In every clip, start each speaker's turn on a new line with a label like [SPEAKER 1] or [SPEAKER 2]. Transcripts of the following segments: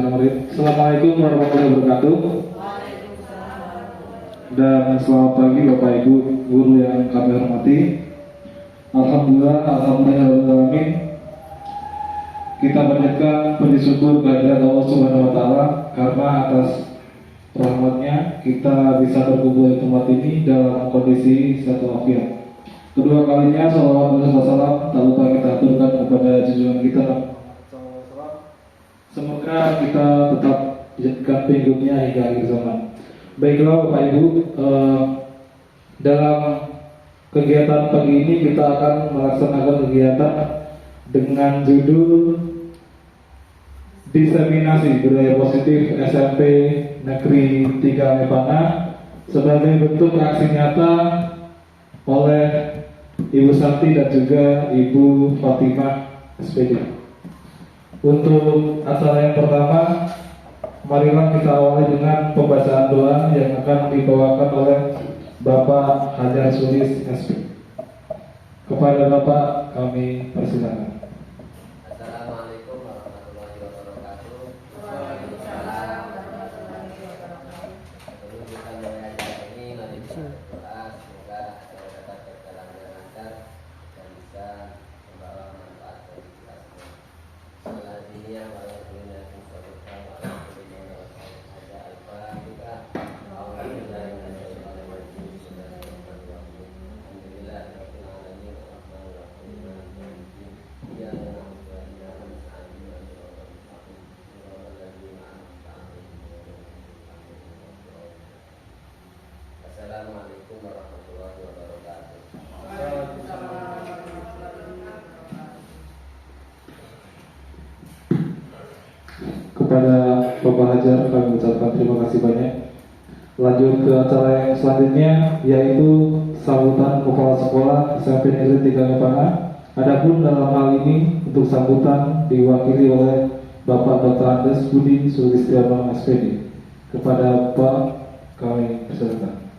[SPEAKER 1] Assalamualaikum warahmatullahi wabarakatuh. Dan selamat pagi Bapak Ibu guru yang kami hormati. Alhamdulillah. Kita panjatkan puji syukur kehadirat Allah Subhanahu wa taala karena atas rahmatnya kita bisa berkumpul di tempat ini dalam kondisi sehat walafiat. Kedua kalinya salawat dan salam tak lupa kita aturkan kepada junjungan kita. Semoga kita tetap dijadikan pengikutnya hingga akhir zaman. Baiklah Bapak Ibu, dalam kegiatan pagi ini kita akan melaksanakan kegiatan dengan judul Diseminasi Budaya Positif SMP Negeri 3 Mepana sebagai bentuk aksi nyata oleh Ibu Santi dan juga Ibu Fatimah SPD. Untuk acara yang pertama, marilah kita awali dengan pembacaan doa yang akan dibawakan oleh Bapak Hajar Sulis SP. Kepada Bapak kami persilakan.
[SPEAKER 2] Assalamualaikum warahmatullahi wabarakatuh. Waalaikumsalam warahmatullahi wabarakatuh. Sebelum kita mulai acara ini, mari kita berdoa semoga acara dapat berjalan dengan lancar dan bisa membawa manfaat bagi kita semua. Salah dunia walau dunia kita walau dunia ada al-fatihah. Assalamualaikum warahmatullahi wabarakatuh.
[SPEAKER 1] Kepada Bapak Hajar kami ucapkan terima kasih banyak. Lanjut ke acara yang selanjutnya yaitu sambutan Kepala Sekolah SMP Negeri 3 Mepana. Adapun dalam hal ini untuk sambutan diwakili oleh Bapak Dr. Andes Budi Sulistiono SPD. Kepada Bapak kami persilakan.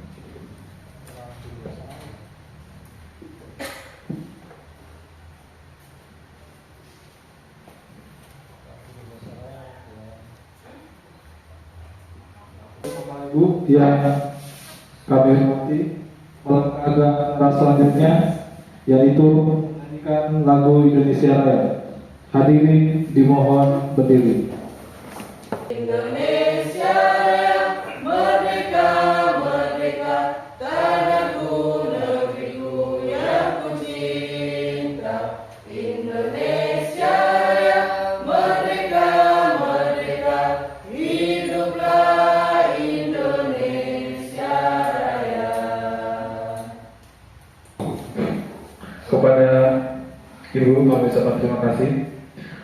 [SPEAKER 1] Ibu yang kami hormati, melengkapi selanjutnya yaitu menyanyikan lagu Indonesia Raya. Hadirin dimohon berdiri.
[SPEAKER 3] Indonesia Raya, merdeka, merdeka, tanahku, negeriku yang ku cinta. Indonesia Raya, merdeka, merdeka, hiduplah Indonesia Raya.
[SPEAKER 1] Kepada Ibu kami ucapkan terima kasih.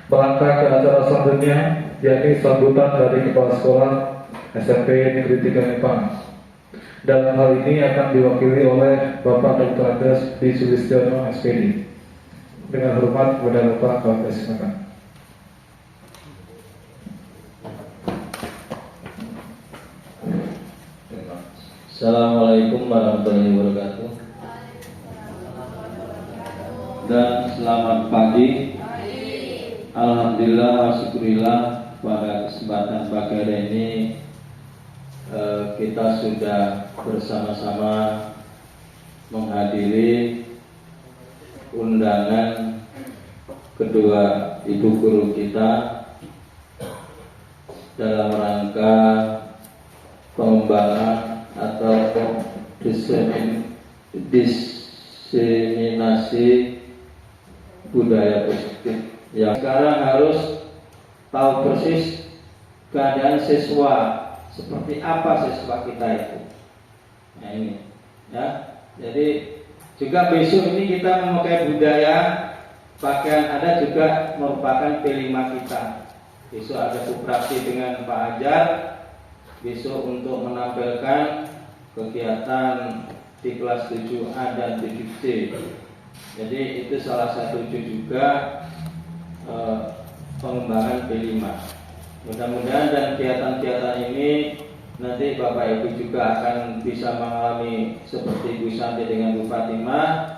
[SPEAKER 1] Melangkah ke acara selanjutnya yakni sambutan dari Kepala Sekolah SMP Negeri 3 Mepana. Dalam hal ini akan diwakili oleh Bapak Dr. Andes Di Sulistiono SPD. Dengan hormat kepada Bapak kami persilakan.
[SPEAKER 4] Assalamualaikum warahmatullahi wabarakatuh. Dan selamat pagi. Alhamdulillah, syukurillah pada kesempatan pagi hari ini kita sudah bersama-sama menghadiri undangan kedua ibu guru kita dalam rangka pengembangan atau diseminasi budaya positif. Yang sekarang harus tahu persis keadaan siswa, seperti apa siswa kita itu. Nah ini, ya. Jadi juga besok ini kita memakai budaya pakaian adat juga merupakan P5 kita. Besok ada koperasi dengan Pak Hajar. Besok untuk menampilkan kegiatan di kelas 7A dan 7C. Jadi itu salah satu juga pengembangan P5. Mudah-mudahan dan kegiatan-kegiatan ini nanti Bapak Ibu juga akan bisa mengalami seperti Bu Santi dengan Bu Fatimah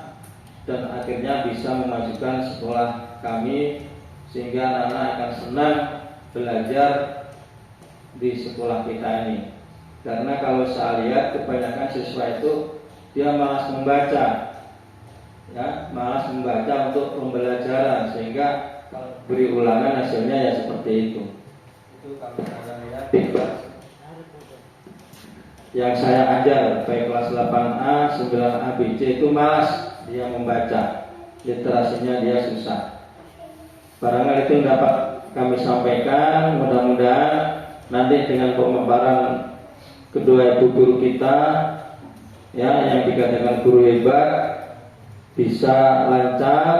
[SPEAKER 4] dan akhirnya bisa memajukan sekolah kami sehingga anak-anak akan senang belajar di sekolah kita ini. Karena kalau saya lihat kebanyakan siswa itu dia malas membaca, ya, malas membaca untuk pembelajaran, sehingga kalau beri ulangan hasilnya ya seperti itu. Itu kami akan lihat di kelas yang saya ajar, baik kelas 8A, 9A, B, C itu malas dia membaca, literasinya dia susah. Barangkali itu dapat kami sampaikan, mudah-mudahan nanti dengan pemaparan kedua ibu guru kita, ya, yang dikatakan guru hebat, bisa lancar,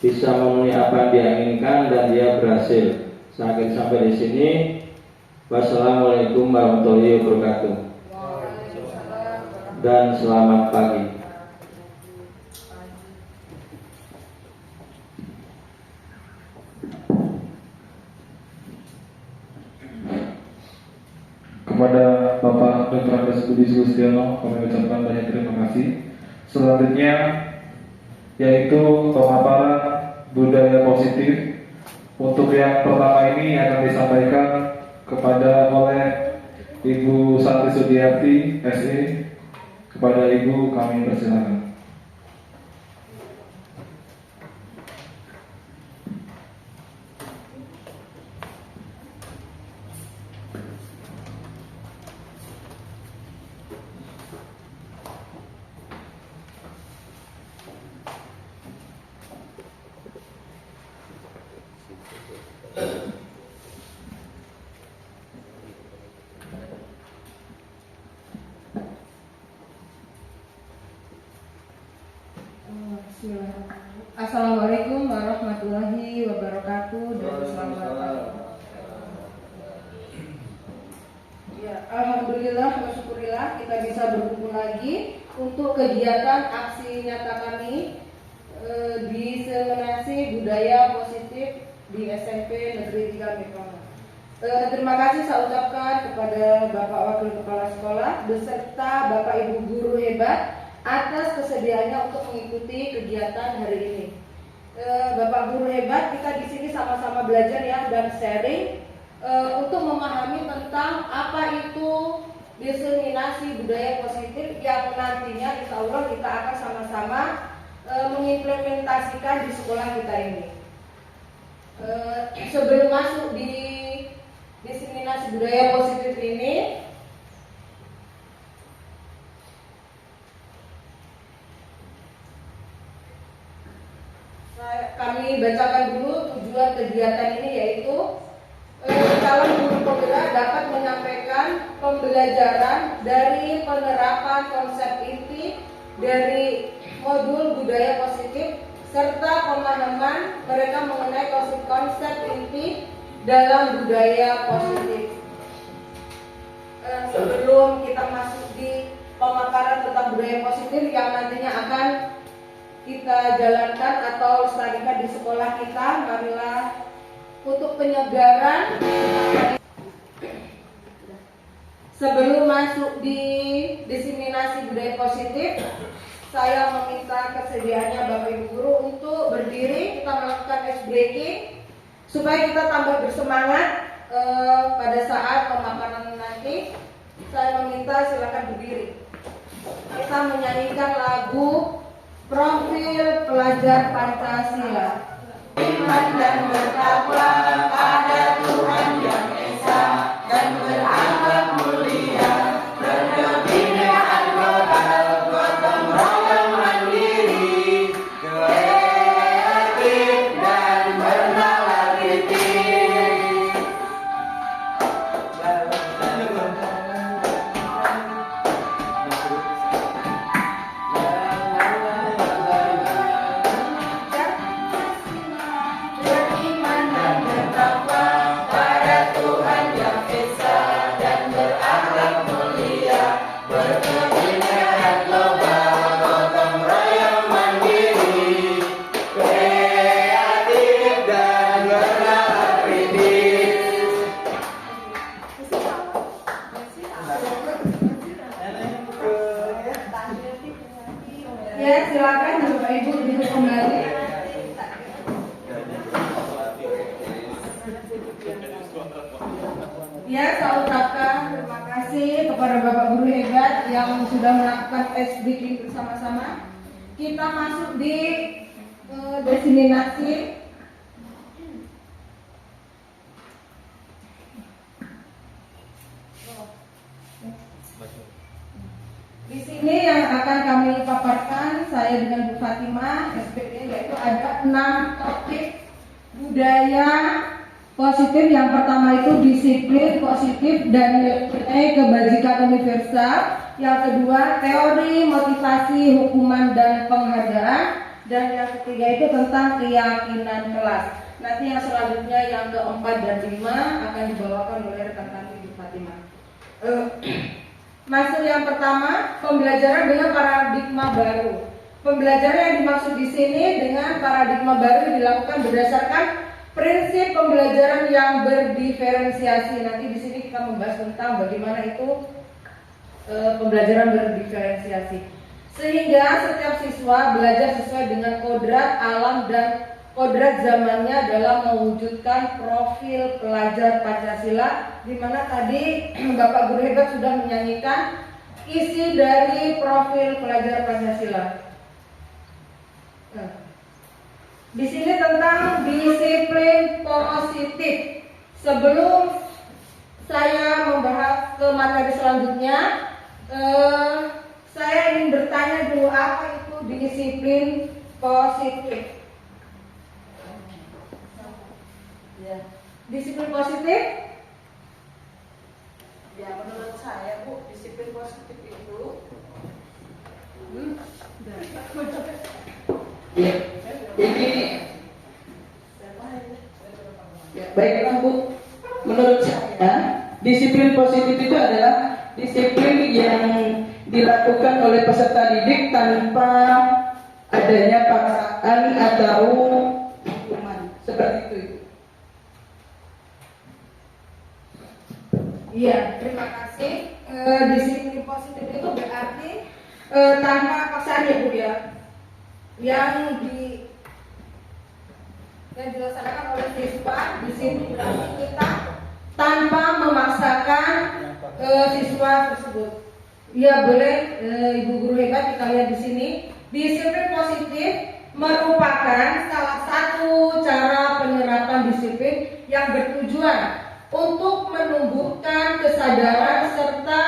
[SPEAKER 4] bisa memenuhi apa yang dia inginkan dan dia berhasil. Saya akan sampai di sini. Wassalamualaikum warahmatullahi wabarakatuh. Dan selamat pagi.
[SPEAKER 1] Kepada Bapak Dr. Andes Budi Sulistiono kami ucapkan banyak terima kasih. Selanjutnya yaitu pemaparan budaya positif. Untuk yang pertama ini akan disampaikan oleh Ibu Santi Sudiarti SE. Kepada Ibu kami persilakan.
[SPEAKER 3] Assalamualaikum warahmatullahi wabarakatuh dan selamat pagi. Ya, alhamdulillah wa syukurillah kita bisa berkumpul lagi untuk kegiatan aksi nyata kami diseminasi budaya positif di SMP Negeri 3 Mekongan. Terima kasih saya ucapkan kepada Bapak Wakil Kepala Sekolah beserta Bapak Ibu guru hebat atas kesediaannya untuk mengikuti kegiatan hari ini. Bapak guru hebat, kita di sini sama-sama belajar ya dan sharing untuk memahami tentang apa itu diseminasi budaya positif yang nantinya insya Allah kita akan sama-sama mengimplementasikan di sekolah kita ini. Sebelum masuk di diseminasi budaya positif ini, kami bacakan dulu tujuan kegiatan ini, yaitu calon guru penggerak dapat menyampaikan pembelajaran dari penerapan konsep inti dari modul budaya positif serta pemahaman mereka mengenai konsep inti dalam budaya positif. Sebelum kita masuk di pemaparan tentang budaya positif yang nantinya akan kita jalankan atau lestarikan di sekolah kita, marilah untuk penyegaran. Sebelum masuk di diseminasi budaya positif, saya meminta kesediaannya Bapak Ibu guru untuk berdiri, kita melakukan ice breaking supaya kita tambah bersemangat pada saat pemaparan nanti. Saya meminta silakan berdiri. Kita menyanyikan lagu Profil Pelajar Pancasila. Iman dan bertakwa pada Tuhan Yang Esa dan berakhlak mulia, berkebinekaan global, gotong royong mandiri, kreatif dan bernalar kritis. Beriman dan bertakwa pada Tuhan Yang Esa dan berakhlak mulia, berkebinekaan global, gotong royong mandiri, kreatif dan bernalar kritis. Ya, silakan Bapak Ibu duduk kembali. Ya, saya ucapkan terima kasih kepada Bapak Guru hebat yang sudah melakukan tes speaking bersama-sama. Kita masuk di diseminasi. Di sini yang akan kami paparkan saya dengan Bu Fatimah SPD, yaitu ada 6 topik budaya positif. Yang pertama itu disiplin positif dan nilai kebajikan universal. Yang kedua teori motivasi hukuman dan penghargaan. Dan yang ketiga itu tentang keyakinan kelas. Nanti yang selanjutnya yang keempat dan 5 akan dibawakan oleh rekan kami Bu Fatimah. Masuk yang pertama, pembelajaran dengan paradigma baru. Pembelajaran yang dimaksud di sini dengan paradigma baru dilakukan berdasarkan prinsip pembelajaran yang berdiferensiasi. Nanti di sini kita membahas tentang bagaimana itu pembelajaran berdiferensiasi. Sehingga setiap siswa belajar sesuai dengan kodrat alam dan kodrat zamannya dalam mewujudkan profil pelajar Pancasila, di mana tadi Bapak Guru hebat sudah menyanyikan isi dari profil pelajar Pancasila. Di sini tentang disiplin positif. Sebelum saya membahas ke materi selanjutnya, saya ingin bertanya dulu, apa itu disiplin positif? Ya. Disiplin positif? Ya, menurut saya Bu, disiplin positif itu
[SPEAKER 5] ya, jadi ya, baiklah Bu, menurut saya disiplin positif itu adalah disiplin yang dilakukan oleh peserta didik tanpa adanya paksaan atau hukuman, seperti itu.
[SPEAKER 3] Iya, terima kasih. Disiplin positif itu berarti tanpa paksaan ya Bu ya, yang dilaksanakan oleh siswa. Di sini berarti kita tanpa memaksakan siswa tersebut. Ya boleh, Ibu Guru hebat, kita lihat di sini. Disiplin positif merupakan salah satu cara penerapan disiplin yang bertujuan untuk menumbuhkan kesadaran serta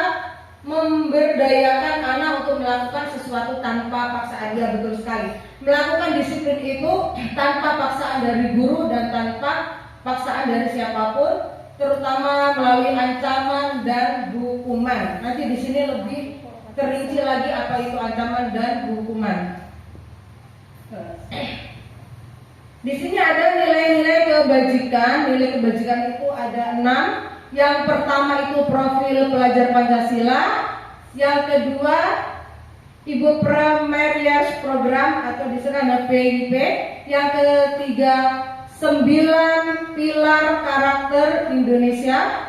[SPEAKER 3] memberdayakan anak untuk melakukan sesuatu tanpa paksaan. Ya betul sekali. Melakukan disiplin itu tanpa paksaan dari guru dan tanpa paksaan dari siapapun, terutama melalui ancaman dan hukuman. Nanti di sini lebih terinci lagi apa itu ancaman dan hukuman. Di sini ada nilai-nilai kebajikan. Nilai kebajikan itu ada 6. Yang pertama itu profil pelajar Pancasila. Yang kedua Ibu Primary Program atau disebut PIP. Yang ketiga 9 pilar karakter Indonesia.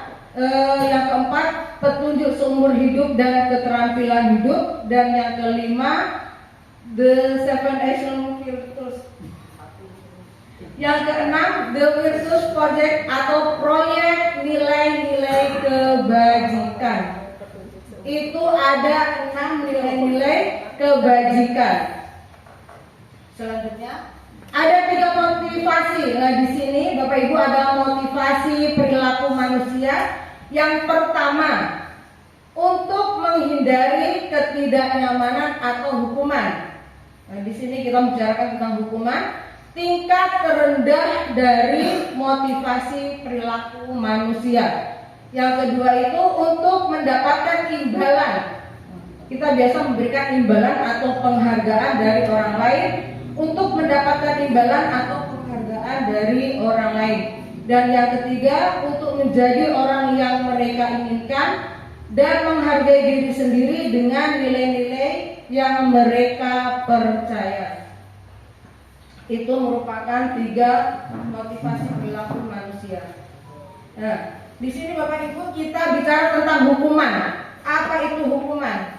[SPEAKER 3] Yang keempat petunjuk seumur hidup dan keterampilan hidup. Dan yang kelima The Seven Essential Virtues. Yang keenam, The Virtues Project atau proyek nilai-nilai kebajikan. Itu ada 6 nilai-nilai kebajikan. Selanjutnya ada 3 motivasi. Nah di sini Bapak Ibu ada motivasi perilaku manusia. Yang pertama, untuk menghindari ketidaknyamanan atau hukuman. Nah di sini kita membicarakan tentang hukuman. Tingkat terendah dari motivasi perilaku manusia. Yang kedua itu untuk mendapatkan imbalan. Kita biasa memberikan imbalan atau penghargaan dari orang lain. Untuk mendapatkan imbalan atau penghargaan dari orang lain. Dan yang ketiga untuk menjadi orang yang mereka inginkan dan menghargai diri sendiri dengan nilai-nilai yang mereka percaya. Itu merupakan 3 motivasi perilaku manusia. Nah, di sini Bapak Ibu kita bicara tentang hukuman. Apa itu hukuman?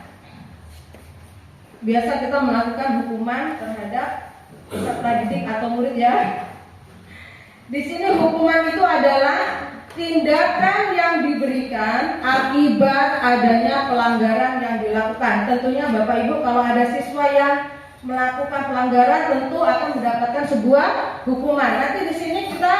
[SPEAKER 3] Biasa kita melakukan hukuman terhadap peserta didik atau murid ya. Di sini hukuman itu adalah tindakan yang diberikan akibat adanya pelanggaran yang dilakukan. Tentunya Bapak Ibu, kalau ada siswa yang melakukan pelanggaran tentu akan mendapatkan sebuah hukuman. Nanti di sini kita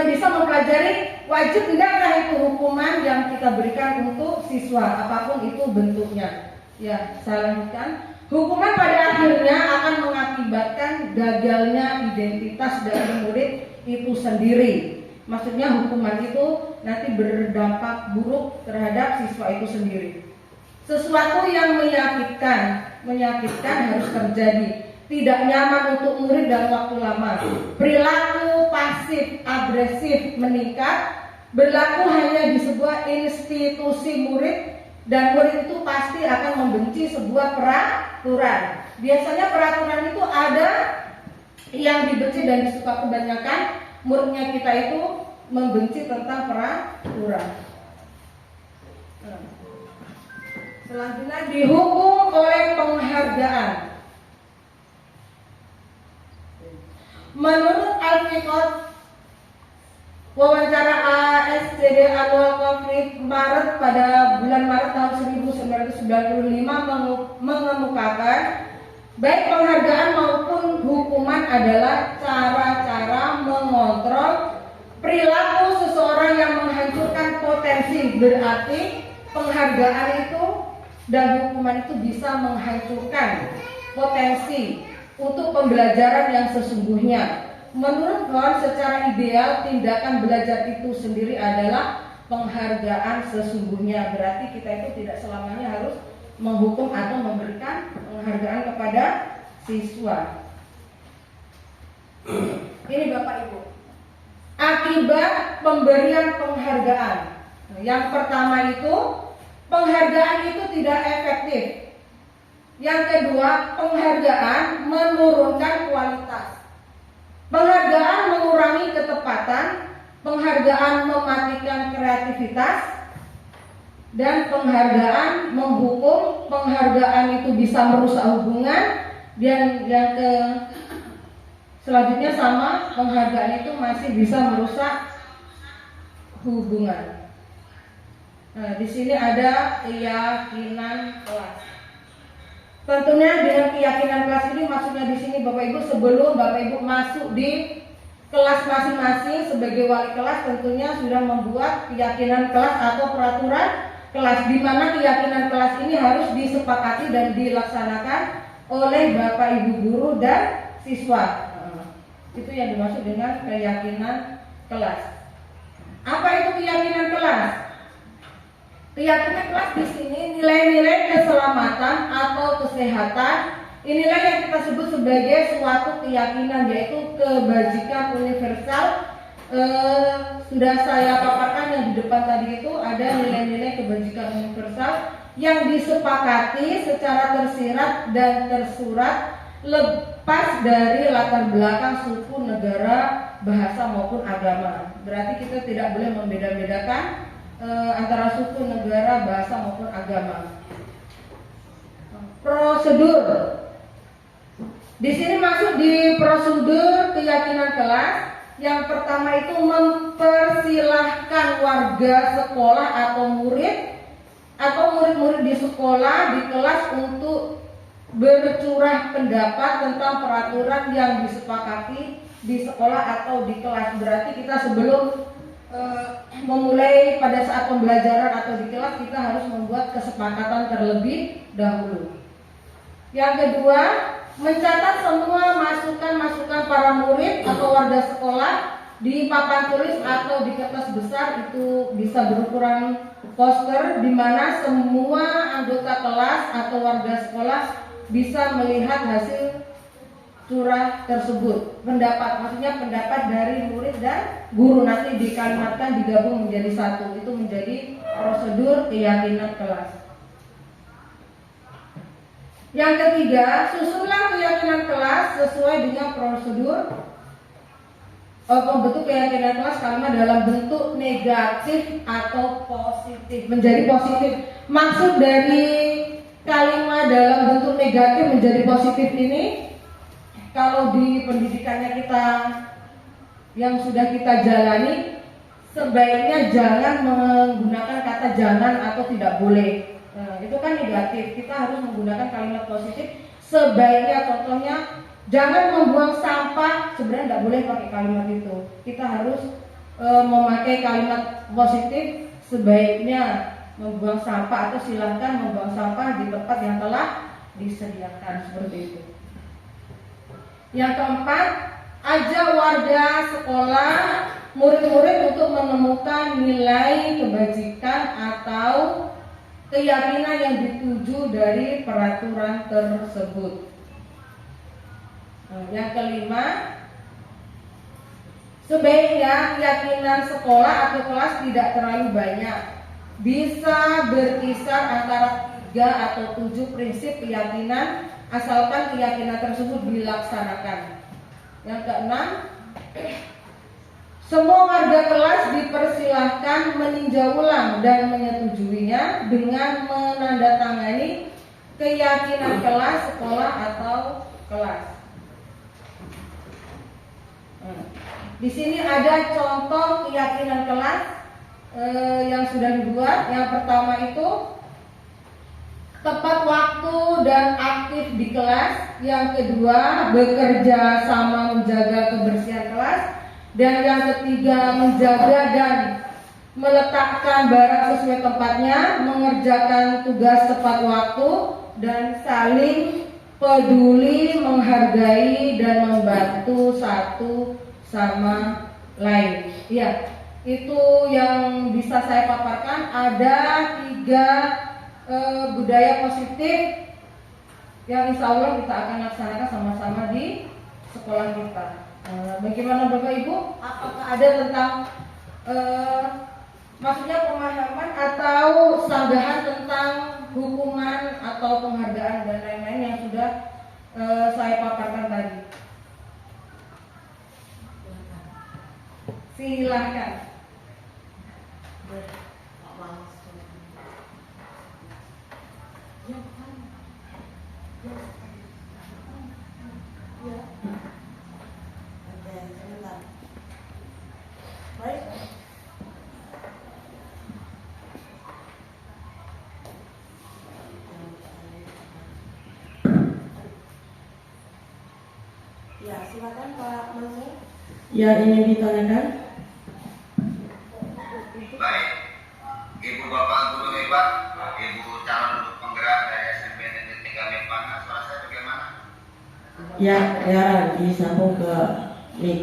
[SPEAKER 3] bisa mempelajari wajib tidaklah itu hukuman yang kita berikan untuk siswa apapun itu bentuknya. Ya, saya lanjutkan. Hukuman pada akhirnya akan mengakibatkan gagalnya identitas dari murid itu sendiri. Maksudnya hukuman itu nanti berdampak buruk terhadap siswa itu sendiri. Sesuatu yang menyakitkan harus terjadi. Tidak nyaman untuk murid dalam waktu lama. Perilaku pasif agresif meningkat, berlaku hanya di sebuah institusi murid, dan murid itu pasti akan membenci sebuah peraturan. Biasanya peraturan itu ada yang dibenci dan disuka. Kebanyakan muridnya kita itu membenci tentang peraturan. Selanjutnya dihukum oleh penghargaan. Menurut Al-Fiqh, wawancara ASCD Annual Conference Maret pada bulan Maret tahun 1995 mengemukakan baik penghargaan maupun hukuman adalah cara-cara mengontrol perilaku seseorang yang menghancurkan potensi. Berarti penghargaan itu dan hukuman itu bisa menghancurkan potensi untuk pembelajaran yang sesungguhnya. Menurut Ron, secara ideal tindakan belajar itu sendiri adalah penghargaan sesungguhnya. Berarti kita itu tidak selamanya harus menghukum atau memberikan penghargaan kepada siswa. Ini Bapak Ibu, akibat pemberian penghargaan. Yang pertama itu, penghargaan itu tidak efektif. Yang kedua, penghargaan menurunkan kualitas. Penghargaan mengurangi ketepatan, penghargaan mematikan kreativitas, dan penghargaan menghukum. Penghargaan itu bisa merusak hubungan, dan yang selanjutnya sama, penghargaan itu masih bisa merusak hubungan. Nah, di sini ada keyakinan kelas. Tentunya dengan keyakinan kelas ini maksudnya di sini Bapak Ibu, sebelum Bapak Ibu masuk di kelas masing-masing sebagai wali kelas tentunya sudah membuat keyakinan kelas atau peraturan kelas, di mana keyakinan kelas ini harus disepakati dan dilaksanakan oleh Bapak Ibu guru dan siswa. Itu yang dimaksud dengan keyakinan kelas. Apa itu keyakinan kelas? Keyakinan kelas di sini nilai-nilai keselamatan atau kesehatan. Inilah yang kita sebut sebagai suatu keyakinan, yaitu kebajikan universal. Sudah saya paparkan yang di depan tadi itu ada nilai-nilai kebajikan universal yang disepakati secara tersirat dan tersurat lepas dari latar belakang suku, negara, bahasa maupun agama. Berarti kita tidak boleh membeda-bedakan antara suku, negara, bahasa maupun agama. Prosedur. Di sini masuk di prosedur keyakinan kelas. Yang pertama itu mempersilahkan warga sekolah atau murid-murid di sekolah, di kelas untuk bercurah pendapat tentang peraturan yang disepakati di sekolah atau di kelas. Berarti kita sebelum memulai pada saat pembelajaran atau di kelas, kita harus membuat kesepakatan terlebih dahulu. Yang kedua, mencatat semua masukan-masukan para murid atau warga sekolah di papan tulis atau di kertas besar. Itu bisa berukuran poster, di mana semua anggota kelas atau warga sekolah bisa melihat hasil curah tersebut. Pendapat, maksudnya pendapat dari murid dan guru nanti dikalimatkan, digabung menjadi satu. Itu menjadi prosedur keyakinan kelas. Yang ketiga, susunlah keyakinan kelas sesuai dengan prosedur pembentuk keyakinan kelas kalimat dalam bentuk negatif atau positif. Menjadi positif. Maksud dari kalimat dalam bentuk negatif menjadi positif ini, kalau di pendidikannya kita yang sudah kita jalani, sebaiknya jangan menggunakan kata jangan atau tidak boleh. Itu kan negatif. Kita harus menggunakan kalimat positif. Sebaiknya, contohnya, jangan membuang sampah. Sebenarnya tidak boleh pakai kalimat itu. Kita harus memakai kalimat positif. Sebaiknya membuang sampah atau silahkan membuang sampah di tempat yang telah disediakan, seperti itu. Yang keempat, ajak warga sekolah, murid-murid untuk menemukan nilai kebajikan atau keyakinan yang dituju dari peraturan tersebut. Yang kelima, sebaiknya keyakinan sekolah atau kelas tidak terlalu banyak, bisa berkisar antara 3 atau 7 prinsip keyakinan, asalkan keyakinan tersebut dilaksanakan. Yang keenam, semua warga kelas dipersilahkan meninjau ulang dan menyetujuinya dengan menandatangani keyakinan kelas, sekolah, atau kelas. Di sini ada contoh keyakinan kelas yang sudah dibuat. Yang pertama itu tepat waktu dan aktif di kelas. Yang kedua, bekerja sama menjaga kebersihan kelas. Dan yang ketiga, menjaga dan meletakkan barang sesuai tempatnya, mengerjakan tugas tepat waktu, dan saling peduli, menghargai, dan membantu satu sama lain. Ya, itu yang bisa saya paparkan. Ada 3 budaya positif yang insya Allah kita akan laksanakan sama-sama di sekolah kita. Bagaimana Bapak Ibu? Apakah ada tentang maksudnya pemahaman atau sanggahan tentang hukuman atau penghargaan dan lain-lain yang sudah saya paparkan tadi? Silakan.
[SPEAKER 6] Ya, silakan Pak Mansur.
[SPEAKER 5] Yang ingin ditanyakan?
[SPEAKER 7] Baik, Ibu Bapak Guru hebat, Ibu calon untuk penggerak dari SMP Negeri 3 Mepana, suara saya bagaimana?
[SPEAKER 5] Ya, ya, disambung ke mic.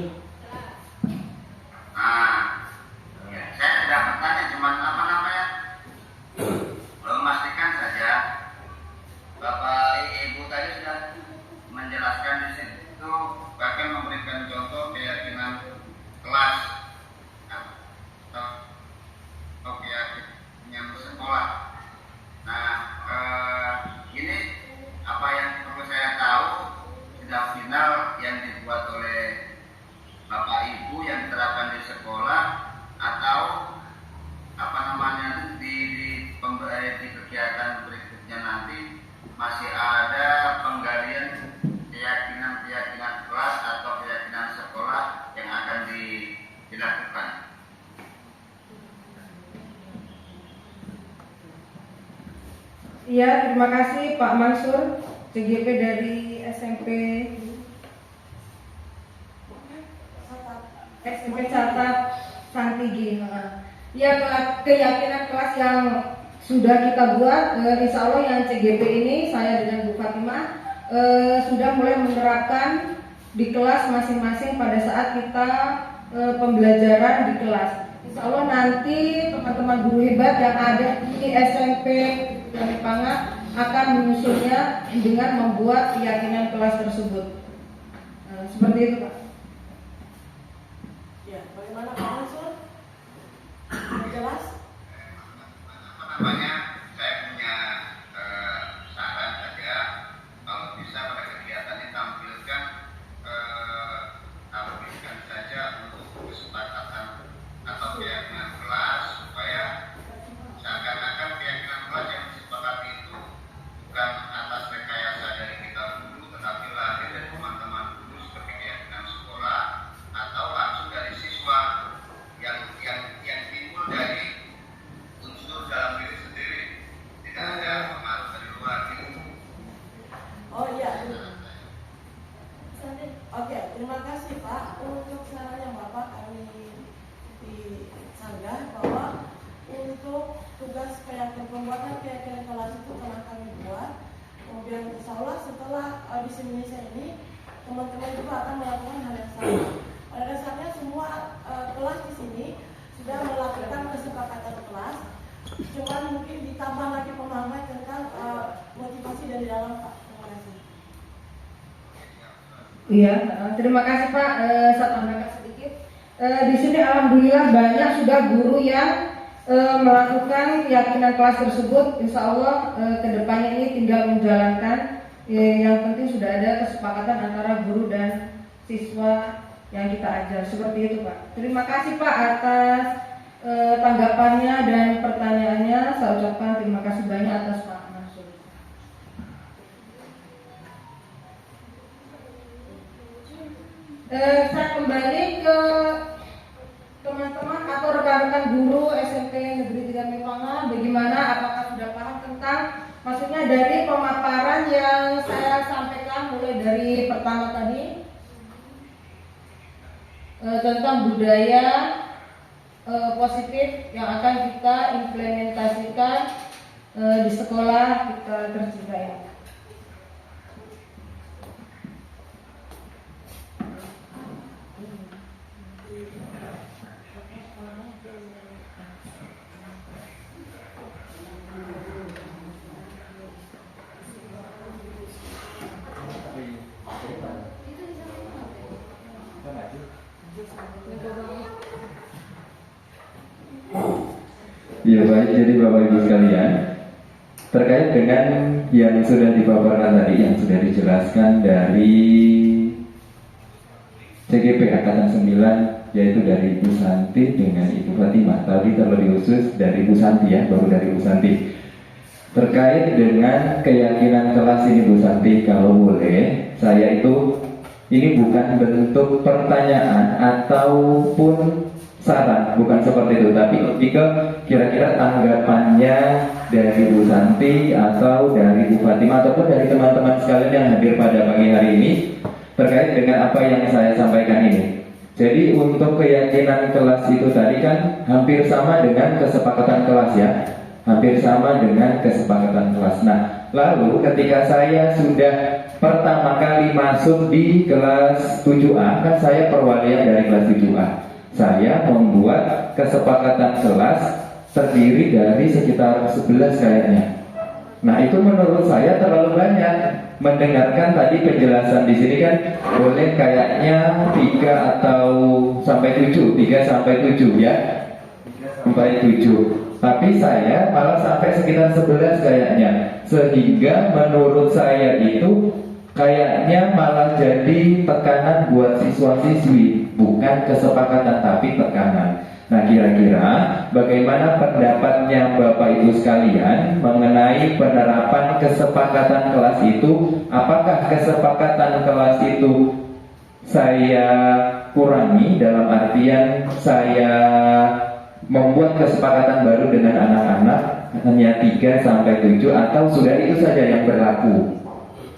[SPEAKER 7] Ya, saya tidak bertanya, cuma apa namanya? Memastikan saja, Bapak Ibu tadi sudah menjelaskan di situ, bahkan memberikan contoh keyakinan kelas atau keyakinan sekolah. Nah, ini apa yang perlu saya tahu, sidang final yang dibuat oleh Bapak Ibu yang diterapkan di sekolah atau apa namanya di kegiatan berikutnya nanti masih ada penggalian keyakinan kelas atau keyakinan sekolah yang akan dilakukan.
[SPEAKER 3] Iya, terima kasih Pak Mansur, CGP dari SMP Catat Santigi. Ya, keyakinan kelas yang sudah kita buat, insya Allah yang CGP ini saya dengan Bu Fatimah sudah mulai menerapkan di kelas masing-masing pada saat kita pembelajaran di kelas. Insya Allah nanti teman-teman guru hebat yang ada di SMP dan Panga akan menyusunnya dengan membuat keyakinan kelas tersebut. Seperti itu, Pak.
[SPEAKER 6] Ya, bagaimana Pak Mansur? Sudah jelas?
[SPEAKER 7] Apa namanya? Saya punya saran saja, kalau bisa pada kegiatan ini tampilkan saja untuk kesepakatan atau keyakinan kelas, supaya seakan-akan keyakinan kelas yang disepakati itu bukan atas rekayasa dari kita dulu, tetapi lahir dari teman-teman dulu seperti keyakinan sekolah atau langsung dari
[SPEAKER 6] ditambah lagi pemahaman tentang motivasi dari dalam Pak. Terima kasih.
[SPEAKER 3] Iya, terima kasih Pak. Saya tambahkan sedikit. Di sini alhamdulillah banyak sudah guru yang melakukan keyakinan kelas tersebut. Insya Allah kedepannya ini tinggal menjalankan. Yang penting sudah ada kesepakatan antara guru dan siswa yang kita ajar. Seperti itu Pak. Terima kasih Pak atas tanggapannya dan pertanyaannya. Saya ucapkan terima kasih banyak atas Pak Mansur. Saya kembali ke teman-teman atau rekan-rekan guru SMP Negeri 3 Mepanga. Bagaimana, apakah sudah paham tentang, maksudnya dari pemaparan yang saya sampaikan mulai dari pertama tadi tentang budaya positif yang akan kita implementasikan di sekolah kita tercinta ini.
[SPEAKER 8] Ya baik, jadi Bapak Ibu sekalian, terkait dengan yang sudah dipaparkan tadi, yang sudah dijelaskan dari CGP Angkatan 9, yaitu dari Bu Santi dengan Ibu Fatimah. Tadi terlebih khusus dari Bu Santi ya, baru dari Bu Santi. Terkait dengan keyakinan kelas ini Bu Santi, kalau boleh, saya itu, ini bukan bentuk pertanyaan ataupun saran, bukan seperti itu, tapi jika kira-kira tanggapannya dari Bu Santi atau dari Bu Fatimah ataupun dari teman-teman sekalian yang hadir pada pagi hari ini terkait dengan apa yang saya sampaikan ini. Jadi untuk keyakinan kelas itu tadi kan hampir sama dengan kesepakatan kelas ya, hampir sama dengan kesepakatan kelas. Nah, lalu ketika saya sudah pertama kali masuk di kelas 7A, kan saya perwalian dari kelas 7A. Saya membuat kesepakatan kelas terdiri dari sekitar 11 kayaknya. Nah itu menurut saya terlalu banyak. Mendengarkan tadi penjelasan di sini kan boleh kayaknya 3 atau sampai 7, 3 sampai 7 ya, 3 sampai 7. Tapi saya malah sampai sekitar 11 kayaknya. Sehingga menurut saya itu kayaknya malah jadi tekanan buat siswa-siswi, bukan kesepakatan tapi tekanan. Nah kira-kira bagaimana pendapatnya Bapak Ibu sekalian mengenai penerapan kesepakatan kelas itu? Apakah kesepakatan kelas itu saya kurangi dalam artian saya membuat kesepakatan baru dengan anak-anak hanya 3 sampai 7 atau sudah itu saja yang berlaku?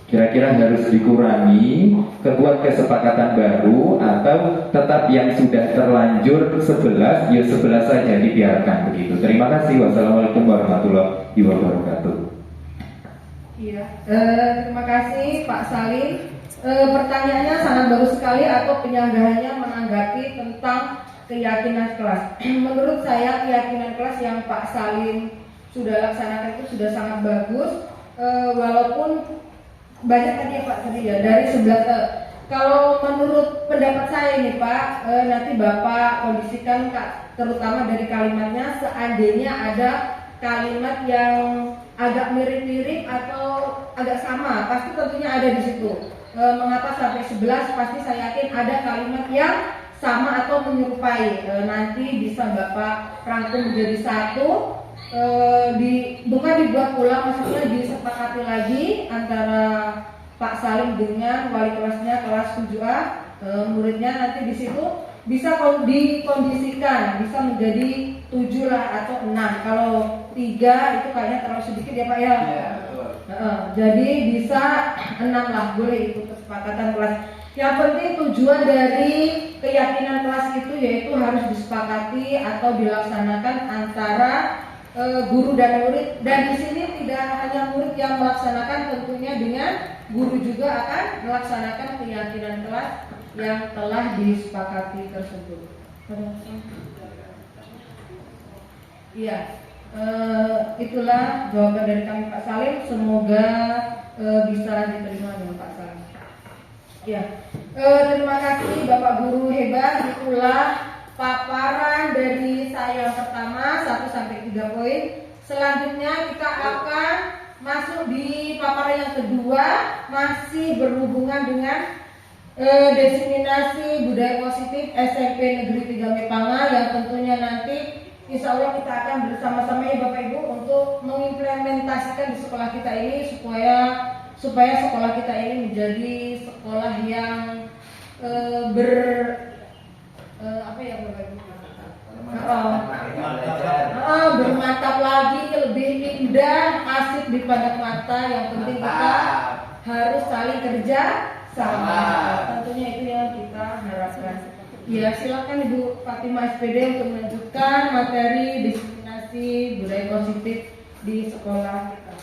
[SPEAKER 8] Kira-kira harus dikurangi, kebuat kesepakatan baru, atau tetap yang sudah terlanjur 11, ya 11 saja dibiarkan begitu. Terima kasih. Wassalamualaikum warahmatullahi wabarakatuh.
[SPEAKER 3] Iya, terima kasih Pak Salim. Pertanyaannya sangat bagus sekali atau penyanggahannya menanggapi tentang keyakinan kelas. Menurut saya keyakinan kelas yang Pak Salim sudah laksanakan itu sudah sangat bagus, walaupun banyak tadi ya Pak tadi ya dari 11. Kalau menurut pendapat saya ini Pak, nanti Bapak kondisikan terutama dari kalimatnya, seandainya ada kalimat yang agak mirip-mirip atau agak sama, pasti tentunya ada di situ. Mengapa sampai 11? Pasti saya yakin ada kalimat yang sama atau menyerupai. Nanti bisa Bapak rangkum menjadi satu. Bukan dibuat ulang, maksudnya disepakati lagi antara Pak Salim dengan wali kelasnya kelas 7A, muridnya nanti di situ bisa dikondisikan, bisa menjadi 7 lah atau 6. Kalau 3 itu kayaknya terlalu sedikit ya Pak ya. Jadi bisa 6 lah, boleh ikut kesepakatan kelas. Yang penting tujuan dari keyakinan kelas itu yaitu harus disepakati atau dilaksanakan antara guru dan murid, dan di sini tidak hanya murid yang melaksanakan, tentunya dengan guru juga akan melaksanakan keyakinan kelas yang telah disepakati tersebut. Iya, Itulah jawaban dari kami Pak Salim. Semoga bisa diterima dengan Pak Salim. Ya, terima kasih Bapak Guru hebat. Itulah paparan dari saya pertama 1 sampai 3 poin. Selanjutnya kita akan masuk di paparan yang kedua, masih berhubungan dengan diseminasi budaya positif SMP Negeri 3 Mepanga, yang tentunya nanti insya Allah kita akan bersama-sama ya Bapak Ibu untuk mengimplementasikan di sekolah kita ini supaya sekolah kita ini menjadi sekolah yang bermantap lagi, lebih indah, asik dipandang mata. Yang penting kita harus saling kerja sama. Tentunya itu yang kita harapkan. Ya, silakan Ibu Fatimah SPD untuk melanjutkan materi diseminasi budaya positif di sekolah kita.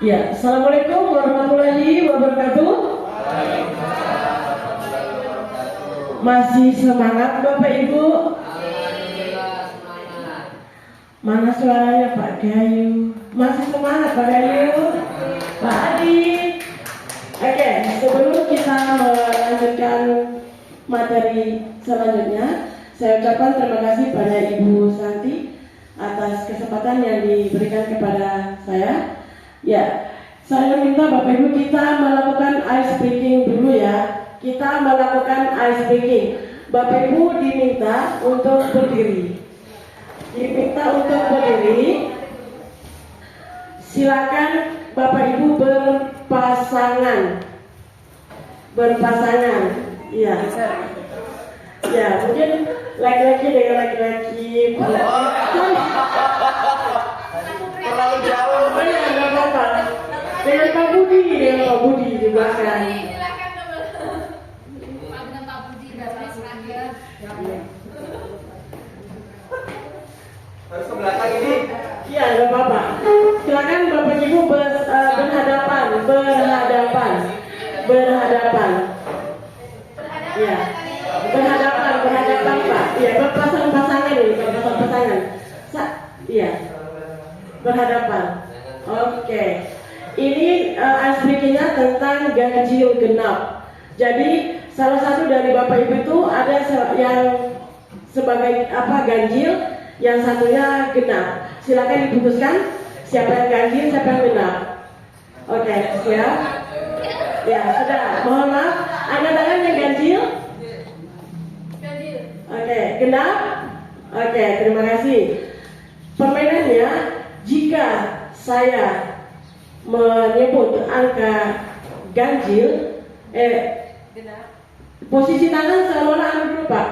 [SPEAKER 5] Ya, Assalamualaikum warahmatullahi wabarakatuh. Masih semangat Bapak Ibu? Mana suaranya Pak Gayu? Masih semangat Pak Gayu? Pak Adi? Oke, sebelum kita melanjutkan materi selanjutnya, saya ucapkan terima kasih pada Ibu Santi atas kesempatan yang diberikan kepada saya. Ya, saya minta Bapak Ibu kita melakukan ice breaking dulu ya. Kita melakukan ice breaking. Bapak Ibu diminta untuk berdiri. Silakan Bapak Ibu berpasangan. Iya. Ya, mungkin laki-laki dengan laki-laki.
[SPEAKER 2] Terlalu jauh.
[SPEAKER 5] Nggak apa-apa. Dengan Pak Budi di belakang.
[SPEAKER 2] Harus ke belakang ini.
[SPEAKER 5] Iya, nggak apa-apa. Silakan Bapak Ibu berhadapan. Iya, berhadapan Pak. Iya, berpasangan ini, Iya, berhadapan. Oke. Ini aslinya tentang ganjil genap. Jadi salah satu dari Bapak Ibu itu ada yang sebagai ganjil, yang satunya genap. Silakan diputuskan siapa yang ganjil, siapa yang genap. Oke, siap? Ya, sudah. Mohon maaf, angkat tangan yang ganjil. Oke, genap. Oke, terima kasih. Permainannya, jika saya menyebut angka ganjil, posisi tangan seolah-olah dulu Pak,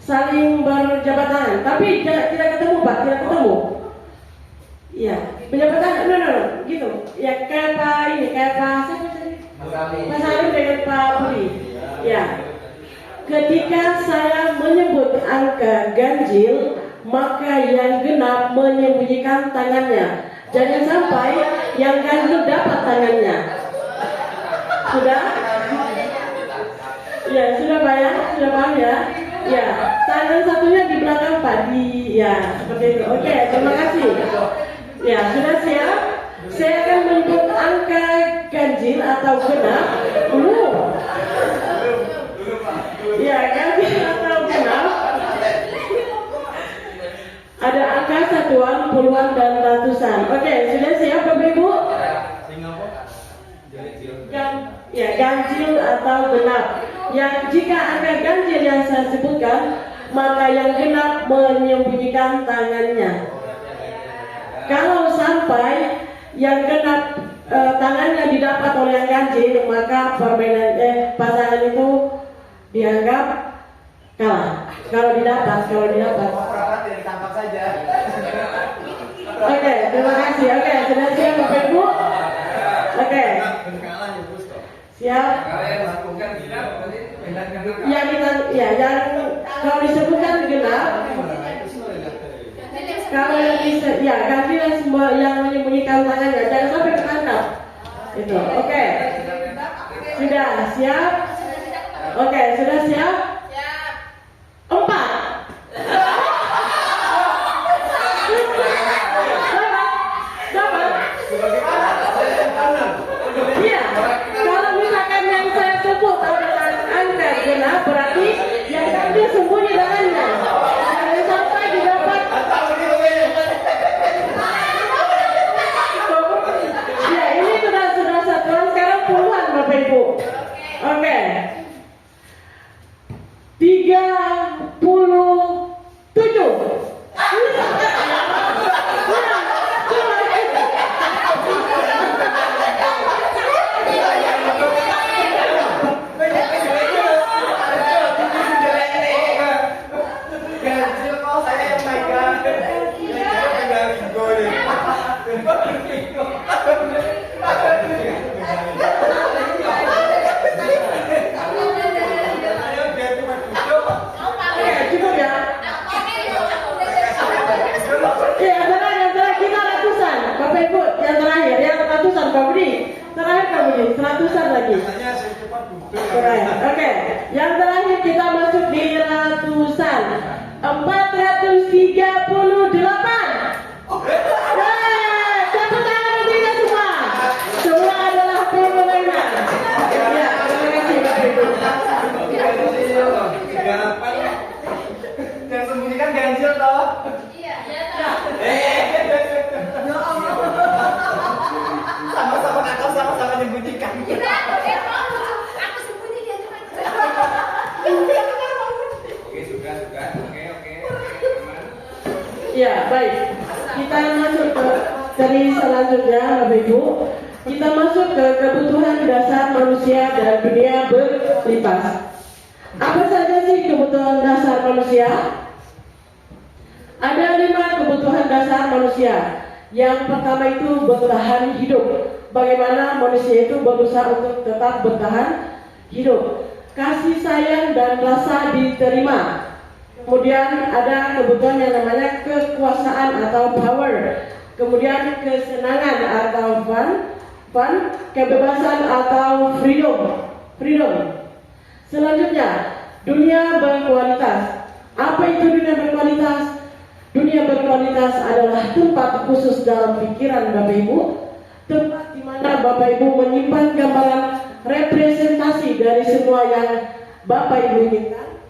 [SPEAKER 5] saling berjabat tangan, tapi tidak ketemu Pak, tidak ketemu. Iya, penjabat tangan, no, gitu. Ya kayak Pak Salim dengan Pak Budi. Ya, ketika saya menyebut angka ganjil, maka yang genap menyembunyikan tangannya. Jangan sampai yang ganjil dapat tangannya. Sudah? Ya, sudah Pak ya? Sudah paham ya? Ya, tangan satunya di belakang Pak. Ya, seperti itu. Oke, terima kasih. Ya, sudah siap? Saya akan menyebut angka ganjil atau genap. Ya, ganjil atau genap. Ada angka satuan, puluhan, dan ratusan. Oke, sudah siap Bapak Ibu? Ganjil atau genap. Yang jika angka ganjil yang saya sebutkan, maka yang genap menyembunyikan tangannya. Kalau sampai yang genap tangannya didapat oleh yang ganjil, maka permainan pasangan itu dianggap kalah. Kalau didapat.
[SPEAKER 2] Ditangkap saja.
[SPEAKER 5] Oke, terima kasih. Oke, sudah siap Bapak Ibu? Oke. Siap. Kalau disebutkan genap. Kalau yang ganjil yang menyembunyikan tangannya, jangan sampai ketangkap. Itu. Oke. Sudah siap? Oke, sudah siap?
[SPEAKER 6] Siap.
[SPEAKER 5] 4. Iya, kalau misalkan yang saya sebut adalah angka genap, berarti yang tadi sembunyi tangannya. Jangan sampai didapat. Ya, ini sudah satuan, sekarang puluhan Bapak Ibu. Oke. 37. Cukup ya? Yang terakhir kita ratusan, Bapak Ibu. Yang terakhir, yang ratusan, Pak Budi. Terakhir Pak Budi, seratusan lagi. Oke, yang terakhir kita masuk di ratusan. 438. Tepuk tangan untuk kita semua. Semua adalah pemenang. Ya, terima kasih Bapak Ibu.
[SPEAKER 9] Yang sembunyikan ganjil toh.
[SPEAKER 6] Iya.
[SPEAKER 9] Sama-sama nakal, sama-sama menyembunyikan.
[SPEAKER 6] Aku sembunyi dia cuma.
[SPEAKER 9] Oke, sudah. Oke.
[SPEAKER 5] Ya, baik. Kita masuk ke seri selanjutnya, Bapak Ibu. Kita masuk ke kebutuhan dasar manusia dan dunia berlimpah. Apa saja sih kebutuhan dasar manusia? Ada 5 kebutuhan dasar manusia. Yang pertama itu bertahan hidup. Bagaimana manusia itu berusaha untuk tetap bertahan hidup. Kasih sayang dan rasa diterima. Kemudian ada kebutuhan yang namanya kekuasaan atau power. Kemudian kesenangan atau fun, kebebasan atau freedom. Selanjutnya, dunia berkualitas. Apa itu dunia berkualitas? Dunia berkualitas adalah tempat khusus dalam pikiran Bapak Ibu, tempat di mana Bapak Ibu menyimpan gambaran representasi dari semua yang Bapak Ibu inginkan.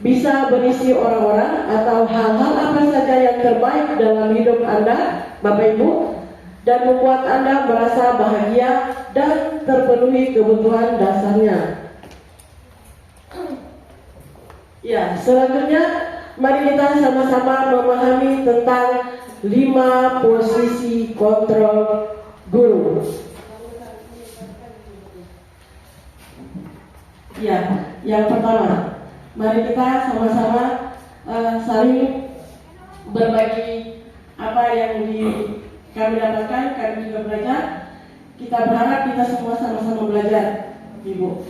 [SPEAKER 5] Bisa berisi orang-orang atau hal-hal apa saja yang terbaik dalam hidup Anda, Bapak Ibu, dan membuat Anda merasa bahagia dan terpenuhi kebutuhan dasarnya. Ya, selanjutnya mari kita sama-sama memahami tentang 5 posisi kontrol guru. Ya, yang pertama, mari kita sama-sama saling berbagi apa yang kami dapatkan, kami juga belajar. Kita berharap kita semua sama-sama belajar, Ibu.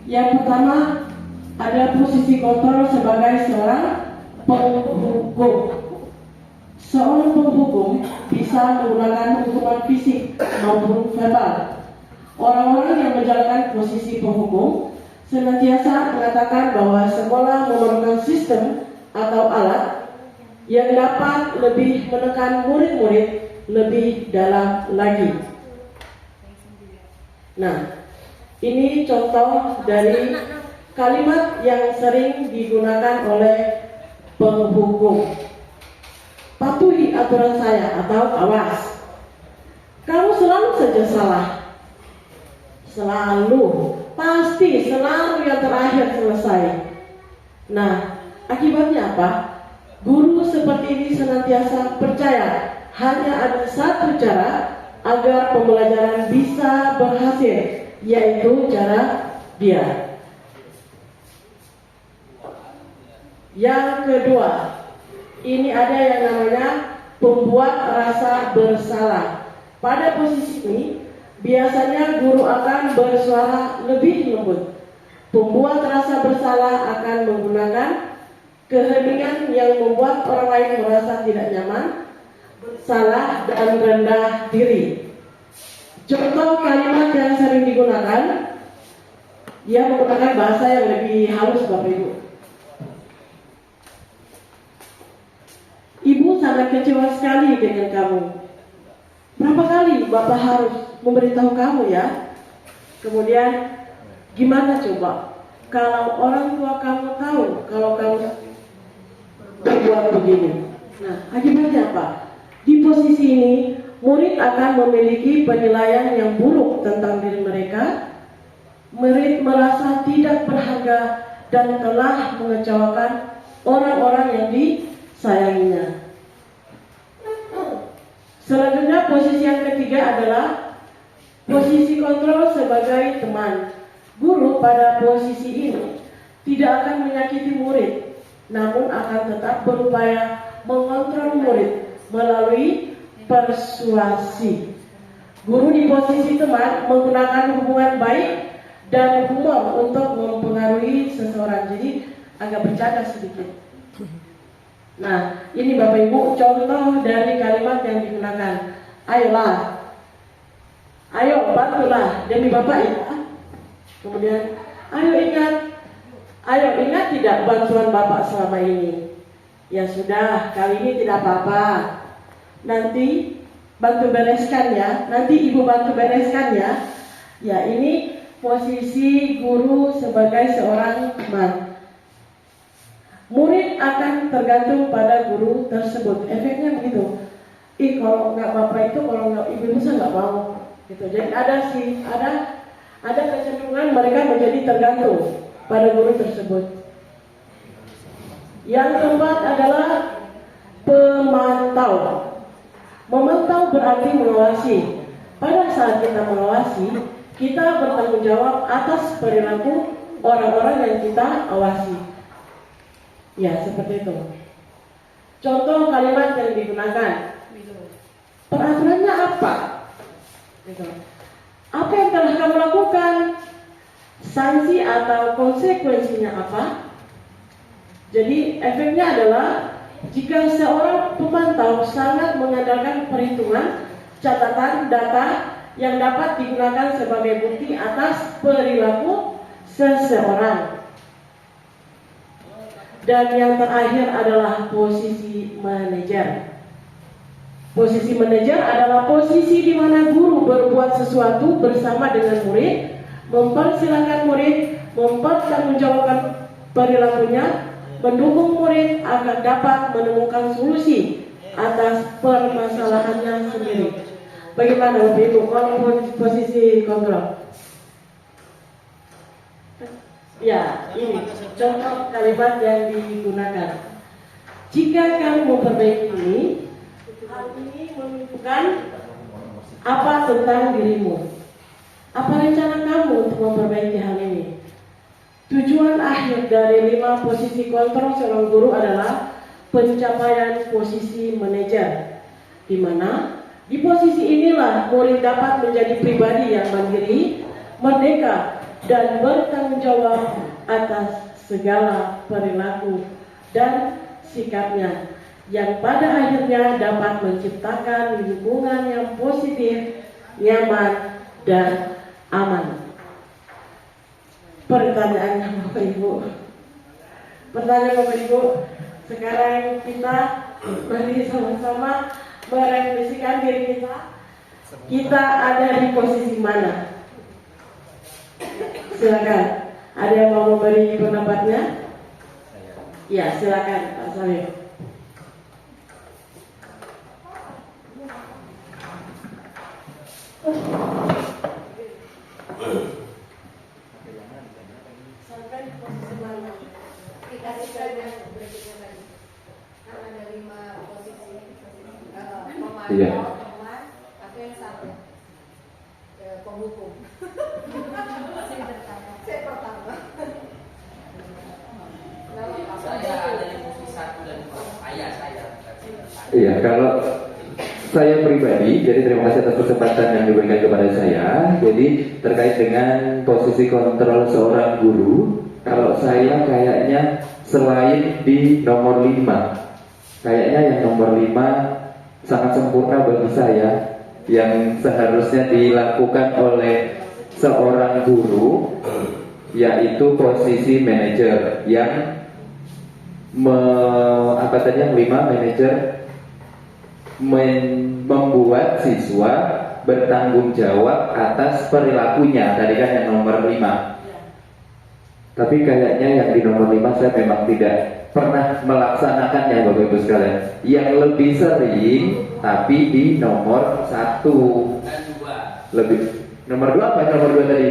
[SPEAKER 5] Yang pertama, ada posisi kontrol sebagai seorang penghukum. Seorang penghukum bisa menggunakan hukuman fisik maupun verbal. Orang-orang yang menjalankan posisi penghukum senantiasa mengatakan bahwa sekolah memerlukan sistem atau alat yang dapat lebih menekan murid-murid lebih dalam lagi. Nah, ini contoh dari kalimat yang sering digunakan oleh penghukum. Patuhi aturan saya atau awas. Kamu selalu saja salah. Selalu, pasti selalu yang terakhir selesai. Nah, akibatnya apa? Guru seperti ini senantiasa percaya hanya ada satu cara agar pembelajaran bisa berhasil, yaitu cara dia. Yang kedua, ini ada yang namanya pembuat rasa bersalah. Pada posisi ini, biasanya guru akan bersuara lebih lembut. Pembuat rasa bersalah akan menggunakan keheningan yang membuat orang lain merasa tidak nyaman, bersalah, dan rendah diri. Contoh kalimat yang sering digunakan, Dia menggunakan bahasa yang lebih halus, Bapak Ibu. Ibu sangat kecewa sekali dengan kamu. Berapa kali Bapak harus memberitahu kamu ya? Kemudian gimana coba kalau orang tua kamu tahu kalau kamu berbuat begini? Nah, akibatnya apa? Di posisi ini, murid akan memiliki penilaian yang buruk tentang diri mereka. Murid merasa tidak berharga dan telah mengecewakan orang-orang yang disayanginya. Selanjutnya, posisi yang ketiga adalah posisi kontrol sebagai teman. Guru pada posisi ini tidak akan menyakiti murid, namun akan tetap berupaya mengontrol murid melalui persuasi. Guru di posisi teman menggunakan hubungan baik dan humor untuk mempengaruhi seseorang. Jadi agak bercanda sedikit. Nah, ini Bapak Ibu contoh dari kalimat yang digunakan. Ayolah, ayo bantulah demi Bapak ya. Kemudian, ayo ingat tidak bantuan Bapak selama ini. Ya sudah, kali ini tidak apa-apa. Nanti bantu bereskan ya. Nanti Ibu bantu bereskan ya. Ya, ini posisi guru sebagai seorang teman. Murid akan tergantung pada guru tersebut. Efeknya begitu. Kalau nggak Bapak itu, kalau nggak Ibu saya nggak mau. Gitu. Jadi ada kecenderungan mereka menjadi tergantung pada guru tersebut. Yang keempat adalah pemantau. Memantau berarti mengawasi. Pada saat kita mengawasi, kita bertanggung jawab atas perilaku orang-orang yang kita awasi. Ya, seperti itu. Contoh kalimat yang digunakan. Peraturannya apa? Gitu. Apa yang telah kamu lakukan? Sanksi atau konsekuensinya apa? Jadi efeknya adalah jika seorang pemantau sangat mengandalkan perhitungan, catatan, data yang dapat digunakan sebagai bukti atas perilaku seseorang. Dan yang terakhir adalah posisi manajer. Posisi manajer adalah posisi di mana guru berbuat sesuatu bersama dengan murid, mempersilahkan murid, mempertanggungjawabkan perilakunya, mendukung murid agar dapat menemukan solusi atas permasalahannya sendiri. Bagaimana Bapak Ibu kalau posisi kontrol? Ya, ini contoh kalimat yang digunakan. Jika kamu memperbaiki ini, hal ini menunjukkan apa tentang dirimu? Apa rencana kamu untuk memperbaiki hal ini? Tujuan akhir dari 5 posisi kontrol seorang guru adalah pencapaian posisi manajer, di mana di posisi inilah murid dapat menjadi pribadi yang mandiri, merdeka, dan bertanggung jawab atas segala perilaku dan sikapnya, yang pada akhirnya dapat menciptakan lingkungan yang positif, nyaman, dan aman. Pertanyaannya Bapak Ibu, sekarang kita mari sama-sama merefleksikan diri kita. Kita ada di posisi mana? Silakan. Ada yang mau memberi pendapatnya? Ya, silakan Pak Salim.
[SPEAKER 3] Sampai di posisi mana? Dikasih saja berikutnya lagi. Kan ada 5 posisi. Pemantau,
[SPEAKER 8] Iya.
[SPEAKER 3] teman, atau yang satu penghukum. Saya pertama.
[SPEAKER 2] Saya ada di posisi 1 dan 2. Saya.
[SPEAKER 8] Iya, kalau saya pribadi, jadi terima kasih atas kesempatan yang diberikan kepada saya. Jadi terkait dengan posisi kontrol seorang guru, kalau saya kayaknya selain di nomor 5, kayaknya yang nomor 5 sangat sempurna bagi saya, yang seharusnya dilakukan oleh seorang guru, yaitu posisi manajer yang apa tadi yang 5, manajer membuat siswa bertanggung jawab atas perilakunya. Tadi kan yang nomor 5. Tapi kayaknya yang di nomor 5 saya memang tidak pernah melaksanakannya Bapak Ibu sekalian. Yang lebih sering tapi di nomor 1. Lebih nomor 2 apa nomor 2 tadi?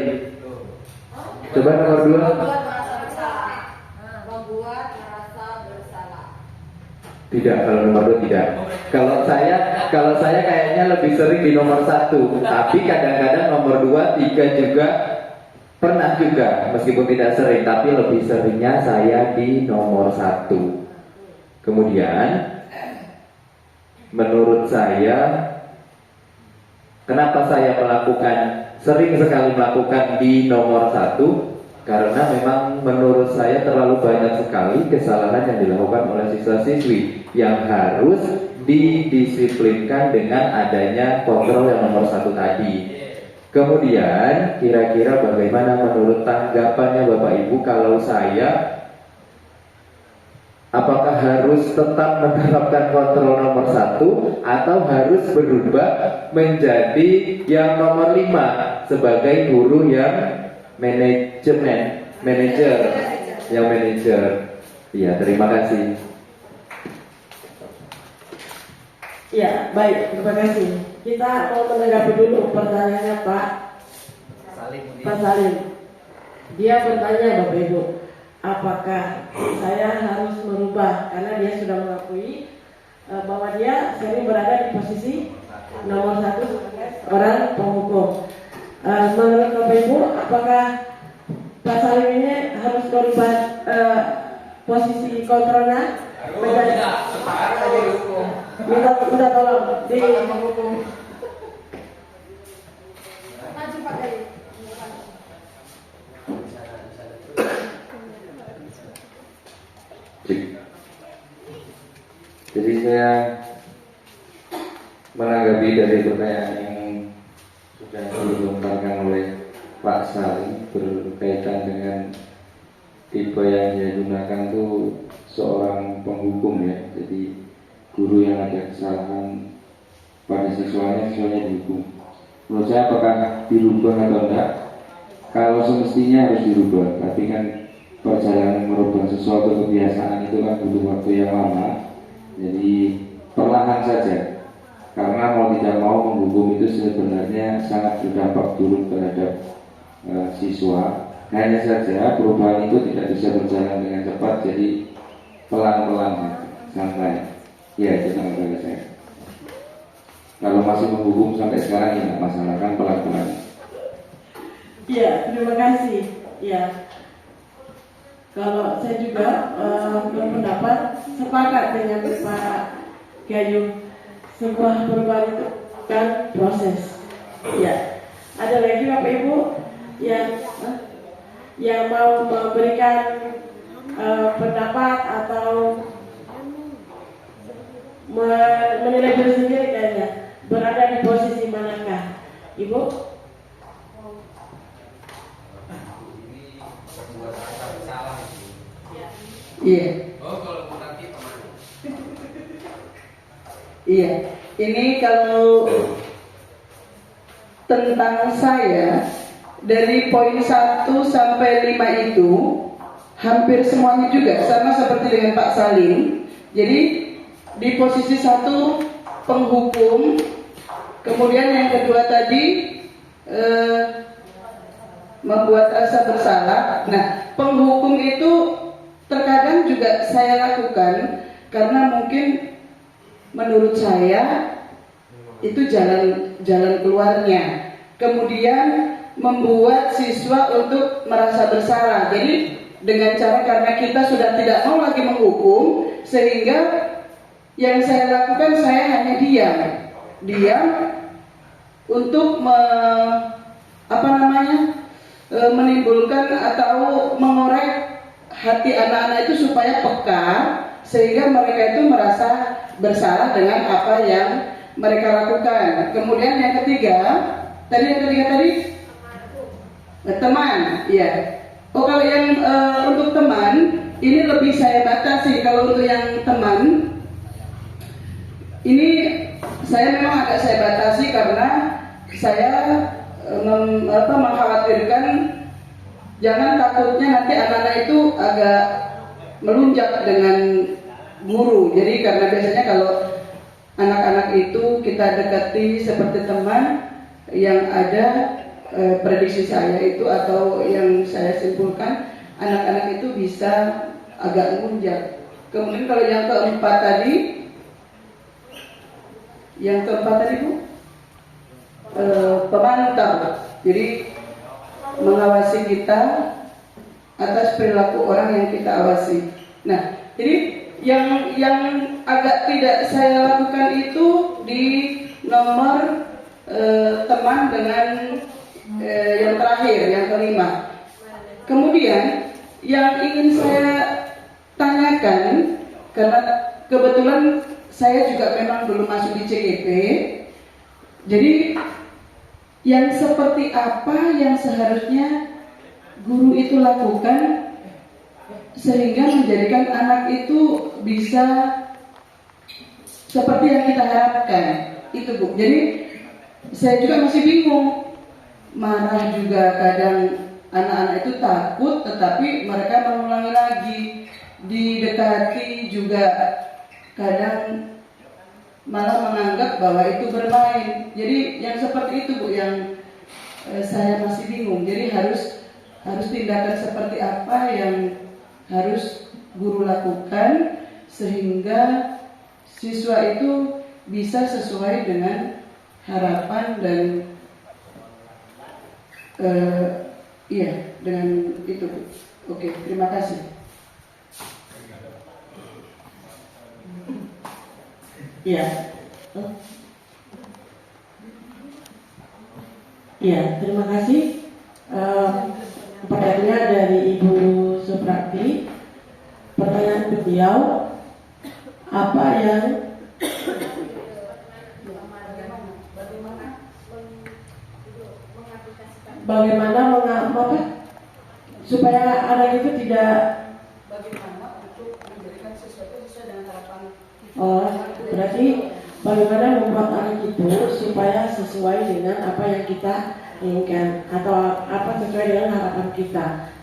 [SPEAKER 8] Coba nomor 2.
[SPEAKER 3] Membuat merasa bersalah. Membuat merasa bersalah.
[SPEAKER 8] Tidak, kalau nomor 2 tidak. Kalau saya kayaknya lebih sering di nomor 1. Tapi kadang-kadang nomor 2, 3 juga pernah juga, meskipun tidak sering, tapi lebih seringnya saya di nomor 1. Kemudian menurut saya, kenapa saya sering sekali melakukan di nomor 1? Karena memang menurut saya terlalu banyak sekali kesalahan yang dilakukan oleh siswa-siswi yang harus didisiplinkan dengan adanya kontrol yang nomor 1 tadi. Kemudian kira-kira bagaimana menurut tanggapannya Bapak Ibu kalau saya, apakah harus tetap menerapkan kontrol nomor 1 atau harus berubah menjadi yang nomor 5 sebagai guru yang manajer. Iya, terima kasih.
[SPEAKER 5] Ya, baik, terima kasih. Kita mau menanggapi dulu pertanyaannya Pak Salim. Dia bertanya Bapak Ibu, apakah saya harus merubah, karena dia sudah mengakui bahwa dia sering berada di posisi nomor 1 sebagai orang penghukum. Menurut Bapak Ibu, apakah Pak Salim ini harus merubah posisi kontrolnya? Minta tolong di
[SPEAKER 3] Maju Pak Gayu.
[SPEAKER 8] Jadi saya menanggapi dari pertanyaan yang sudah dilontarkan oleh Pak Salim berkaitan dengan tipe yang dia gunakan itu seorang penghukum ya. Jadi guru yang ada kesalahan pada siswanya dihukum. Menurut saya apakah dirubah atau enggak? Kalau semestinya harus dirubah, tapi kan perjalanan merubah sesuatu kebiasaan itu kan butuh waktu yang lama. Jadi perlahan saja. Karena mau tidak mau menghukum itu sebenarnya sangat berdampak buruk terhadap siswa. Hanya saja perubahan itu tidak bisa berjalan dengan cepat, jadi pelan-pelan, santai. Ya, itu sangat dari saya. Kalau masih menghukum sampai sekarang ya nggak masalah, kan pelan-pelan.
[SPEAKER 5] Iya, terima kasih. Ya, kalau saya juga berpendapat sepakat dengan Pak Gayu, sebuah perubahan itu kan proses. Ya, ada lagi Bapak Ibu yang mau memberikan pendapat atau menilai diri sendiri kayaknya berada di posisi manakah, Ibu?
[SPEAKER 10] Iya. Iya. Ini kalau tentang saya dari poin 1 sampai 5 itu hampir semuanya juga sama seperti dengan Pak Salim. Jadi di posisi 1 penghukum, kemudian yang kedua tadi membuat rasa bersalah. Nah, penghukum itu terkadang juga saya lakukan karena mungkin menurut saya itu jalan keluarnya. Kemudian membuat siswa untuk merasa bersalah. Jadi dengan cara karena kita sudah tidak mau lagi menghukum, sehingga yang saya lakukan saya hanya diam untuk menimbulkan atau mengorek hati anak-anak itu supaya peka, sehingga mereka itu merasa bersalah dengan apa yang mereka lakukan. Kemudian yang ketiga tadi teman, ya. Oh, kalau yang untuk teman, ini lebih saya batasi. Kalau untuk yang teman, ini saya memang agak saya batasi karena saya mengkhawatirkan jangan takutnya nanti anak-anak itu agak melunjak dengan guru. Jadi karena biasanya kalau anak-anak itu kita dekati seperti teman, yang ada prediksi saya itu atau yang saya simpulkan, anak-anak itu bisa agak melunjak. Kemudian kalau yang keempat tadi Bu, pemantau. Jadi mengawasi kita atas perilaku orang yang kita awasi. Nah, jadi yang agak tidak saya lakukan itu di nomor teman dengan yang terakhir, yang kelima. Kemudian yang ingin saya tanyakan, karena kebetulan saya juga memang belum masuk di CGP, jadi yang seperti apa yang seharusnya guru itu lakukan sehingga menjadikan anak itu bisa seperti yang kita harapkan itu, Bu. Jadi saya juga masih bingung, marah juga kadang anak-anak itu takut, tetapi mereka mengulangi lagi, didekati juga kadang malah menganggap bahwa itu bermain. Jadi yang seperti itu, Bu, yang saya masih bingung. Jadi harus tindakan seperti apa yang harus guru lakukan sehingga siswa itu bisa sesuai dengan harapan dan dengan itu, Bu. Oke, terima kasih.
[SPEAKER 5] Ya. Ya, terima kasih. Pertanyaannya dari Ibu Suprakti. Pertanyaan beliau, apa yang bagaimana supaya anak itu tidak
[SPEAKER 10] untuk menjadikan sesuatu sesuai dengan harapan kita.
[SPEAKER 5] Oh, berarti bagaimana membuat anak itu supaya sesuai dengan apa yang kita inginkan atau apa sesuai dengan harapan kita.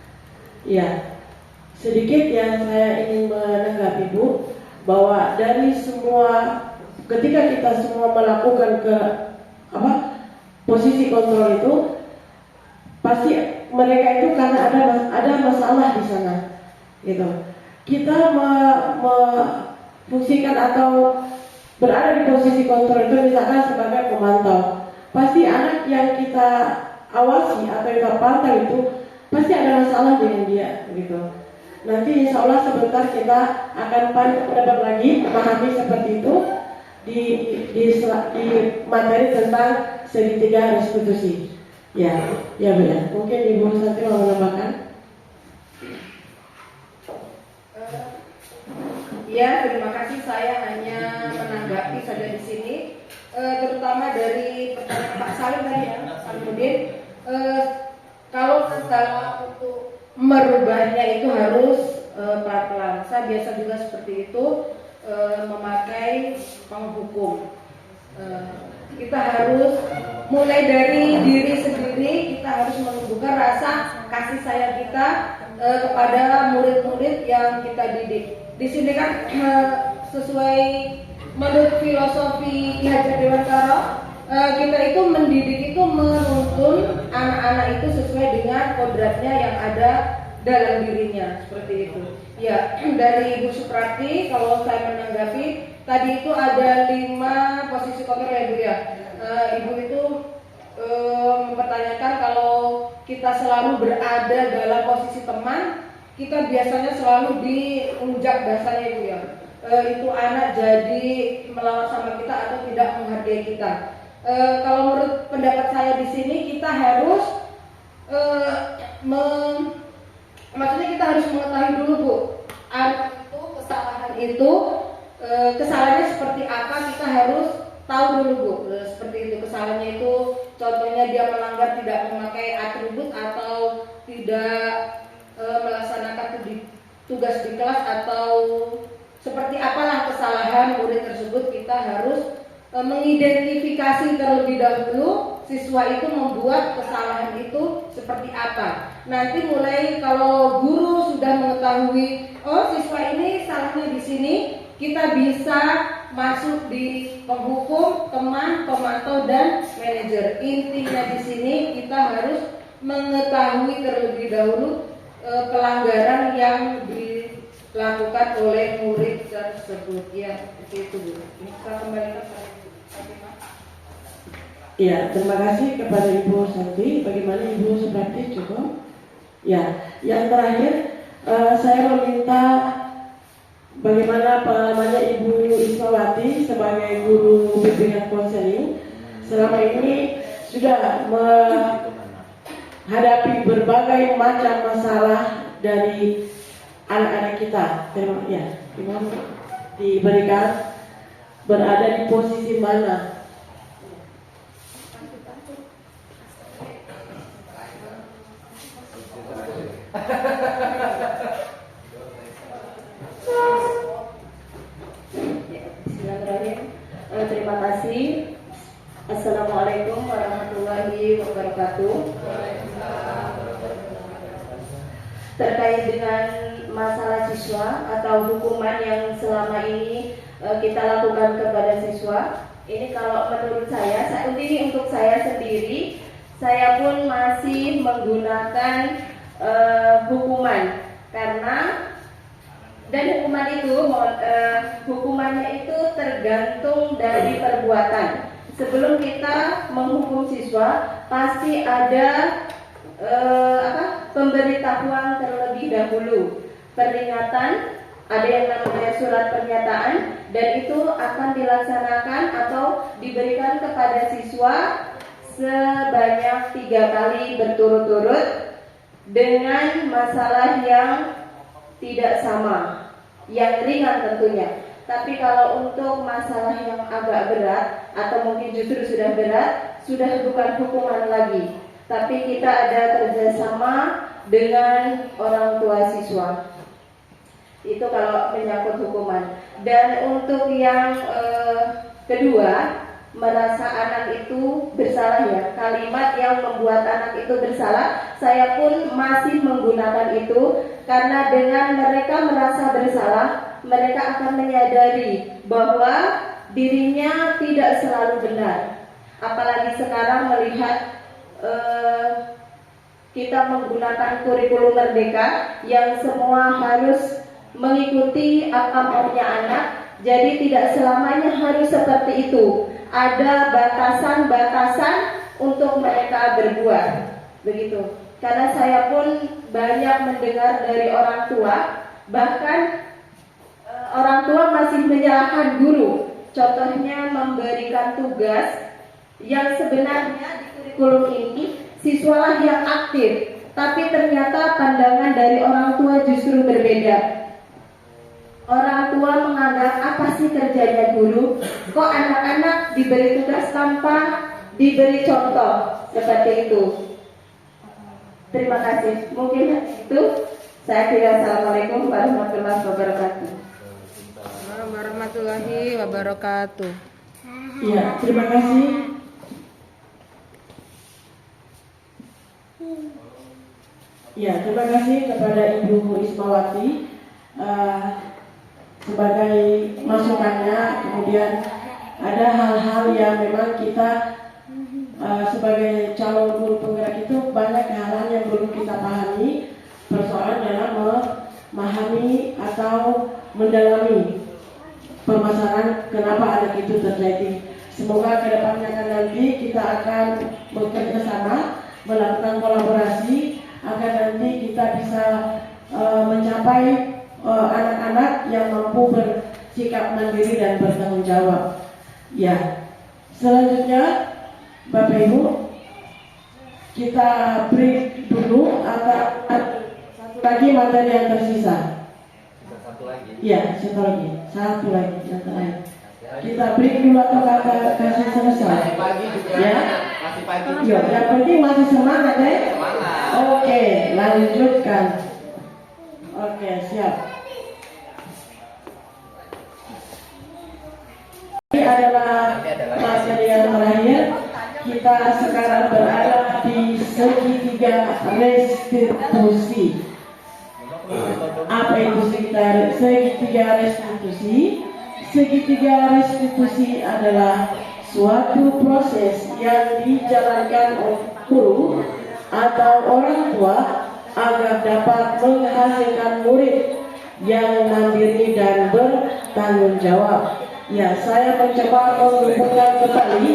[SPEAKER 5] Ya, sedikit yang saya ingin menanggapi, Bu, bahwa dari semua ketika kita semua melakukan posisi kontrol itu, pasti mereka itu karena ada masalah di sana, gitu. Kita fungsikan atau berada di posisi kontrol itu misalkan sebagai pemantau, pasti anak yang kita awasi atau kita pantau itu pasti ada masalah dengan dia, gitu. Nanti insya Allah sebentar kita akan mendapat lagi memahami seperti itu di materi tentang segitiga restitusi. Ya Bu ya. Mungkin Ibu Santi mau menambahkan.
[SPEAKER 3] Ya, terima kasih. Saya hanya menanggapi saja di sini, terutama dari pertanyaan Pak Salim tadi ya, Salimudin. Kalau untuk merubahnya itu harus pelan-pelan. Saya biasa juga seperti itu, memakai penghukum. Kita harus mulai dari diri sendiri. Kita harus menumbuhkan rasa kasih sayang kita kepada murid-murid yang kita didik. Di sini kan sesuai menurut filosofi Ki Hajar Dewantara, kita itu mendidik itu menuntun anak-anak itu sesuai dengan kodratnya yang ada dalam dirinya, seperti itu. Ya, dari Ibu Suprakti, kalau saya menanggapi tadi itu ada 5 posisi kontrol ya Bu ya. Ibu itu mempertanyakan kalau kita selalu berada dalam posisi teman, kita biasanya selalu diunjak dasarnya Ibu ya. Itu anak jadi melawan sama kita atau tidak menghargai kita. Kalau menurut pendapat saya di sini kita harus maksudnya kita harus mengetahui dulu Bu, anak itu kesalahannya seperti apa, kita harus tahu dulu Bu. Seperti itu kesalahannya itu, contohnya dia melanggar tidak memakai atribut atau tidak melaksanakan tugas di kelas atau seperti apalah kesalahan murid tersebut, kita harus mengidentifikasi terlebih dahulu siswa itu membuat kesalahan itu seperti apa. Nanti mulai kalau guru sudah mengetahui, oh siswa ini salahnya di sini, kita bisa masuk di penghukum, teman, pemantau dan manajer. Intinya di sini kita harus mengetahui terlebih dahulu pelanggaran yang dilakukan oleh murid tersebut. Ya, seperti itu Bu. Kita kembalikan pada Fatimah.
[SPEAKER 5] Ya, terima kasih kepada Ibu Santi. Bagaimana Ibu Suprati, cukup? Ya, yang terakhir saya meminta bagaimana pengalamannya Ibu Ismawati sebagai guru bimbingan konseling selama ini sudah menghadapi berbagai macam masalah dari anak-anak kita. Terima ya, diberikan berada di posisi mana?
[SPEAKER 11] Terima kasih. Assalamualaikum warahmatullahi wabarakatuh. Terkait dengan masalah siswa atau hukuman yang selama ini kita lakukan kepada siswa, ini kalau menurut saya ini untuk saya sendiri, saya pun masih menggunakan hukuman karena dan hukumannya itu tergantung dari perbuatan. Sebelum kita menghukum siswa, pasti ada pemberitahuan terlebih dahulu, peringatan, ada yang namanya surat pernyataan, dan itu akan dilaksanakan atau diberikan kepada siswa sebanyak 3 kali berturut-turut dengan masalah yang tidak sama, yang ringan tentunya. Tapi kalau untuk masalah yang agak berat atau mungkin justru sudah berat, sudah bukan hukuman lagi, tapi kita ada kerjasama dengan orang tua siswa. Itu kalau menyangkut hukuman. Dan untuk yang kedua, merasa anak itu bersalah ya, kalimat yang membuat anak itu bersalah, saya pun masih menggunakan itu karena dengan mereka merasa bersalah, mereka akan menyadari bahwa dirinya tidak selalu benar. Apalagi sekarang melihat kita menggunakan kurikulum merdeka yang semua harus mengikuti apa maunya anak, jadi tidak selamanya harus seperti itu. Ada batasan-batasan untuk mereka berbuat, begitu. Karena saya pun banyak mendengar dari orang tua, bahkan orang tua masih menyalahkan guru. Contohnya memberikan tugas yang sebenarnya di kurikulum ini siswalah yang aktif, tapi ternyata pandangan dari orang tua justru berbeda. Orang tua menganggap apa sih kerjanya guru? Kok anak-anak diberi tugas tanpa diberi contoh seperti itu? Terima kasih. Mungkin itu saya kira. Assalamualaikum warahmatullahi wabarakatuh.
[SPEAKER 3] Warahmatullahi wabarakatuh.
[SPEAKER 5] Ya, terima kasih. Ya, terima kasih kepada Ibu Ismawati sebagai masukannya. Kemudian ada hal-hal yang memang kita sebagai calon guru penggerak itu banyak hal-hal yang belum kita pahami. Persoalan dalam memahami atau mendalami permasalahan kenapa anak itu terjadi. Semoga kedepannya nanti kita akan bekerja sama, melakukan kolaborasi agar nanti kita bisa mencapai anak-anak yang mampu bersikap mandiri dan bertanggung jawab. Ya, selanjutnya Bapak Ibu, kita break dulu atau satu lagi materi yang tersisa.
[SPEAKER 2] Satu lagi.
[SPEAKER 5] Ya, satu lagi yang terakhir. Kita break dulu atau kasih selesai?
[SPEAKER 2] Masih pagi juga.
[SPEAKER 5] Ya,
[SPEAKER 2] Masih pagi.
[SPEAKER 5] Yo, yang penting masih semangat deh.
[SPEAKER 2] Semangat.
[SPEAKER 5] Oke, lanjutkan. Oke, siap. Ini adalah materi yang terakhir. Kita sekarang berada di segitiga restitusi. Apa itu segitiga restitusi? Segitiga restitusi adalah suatu proses yang dijalankan oleh guru atau orang tua agar dapat menghasilkan murid yang mandiri dan bertanggung jawab. Ya, saya mencoba mengumpulkan kembali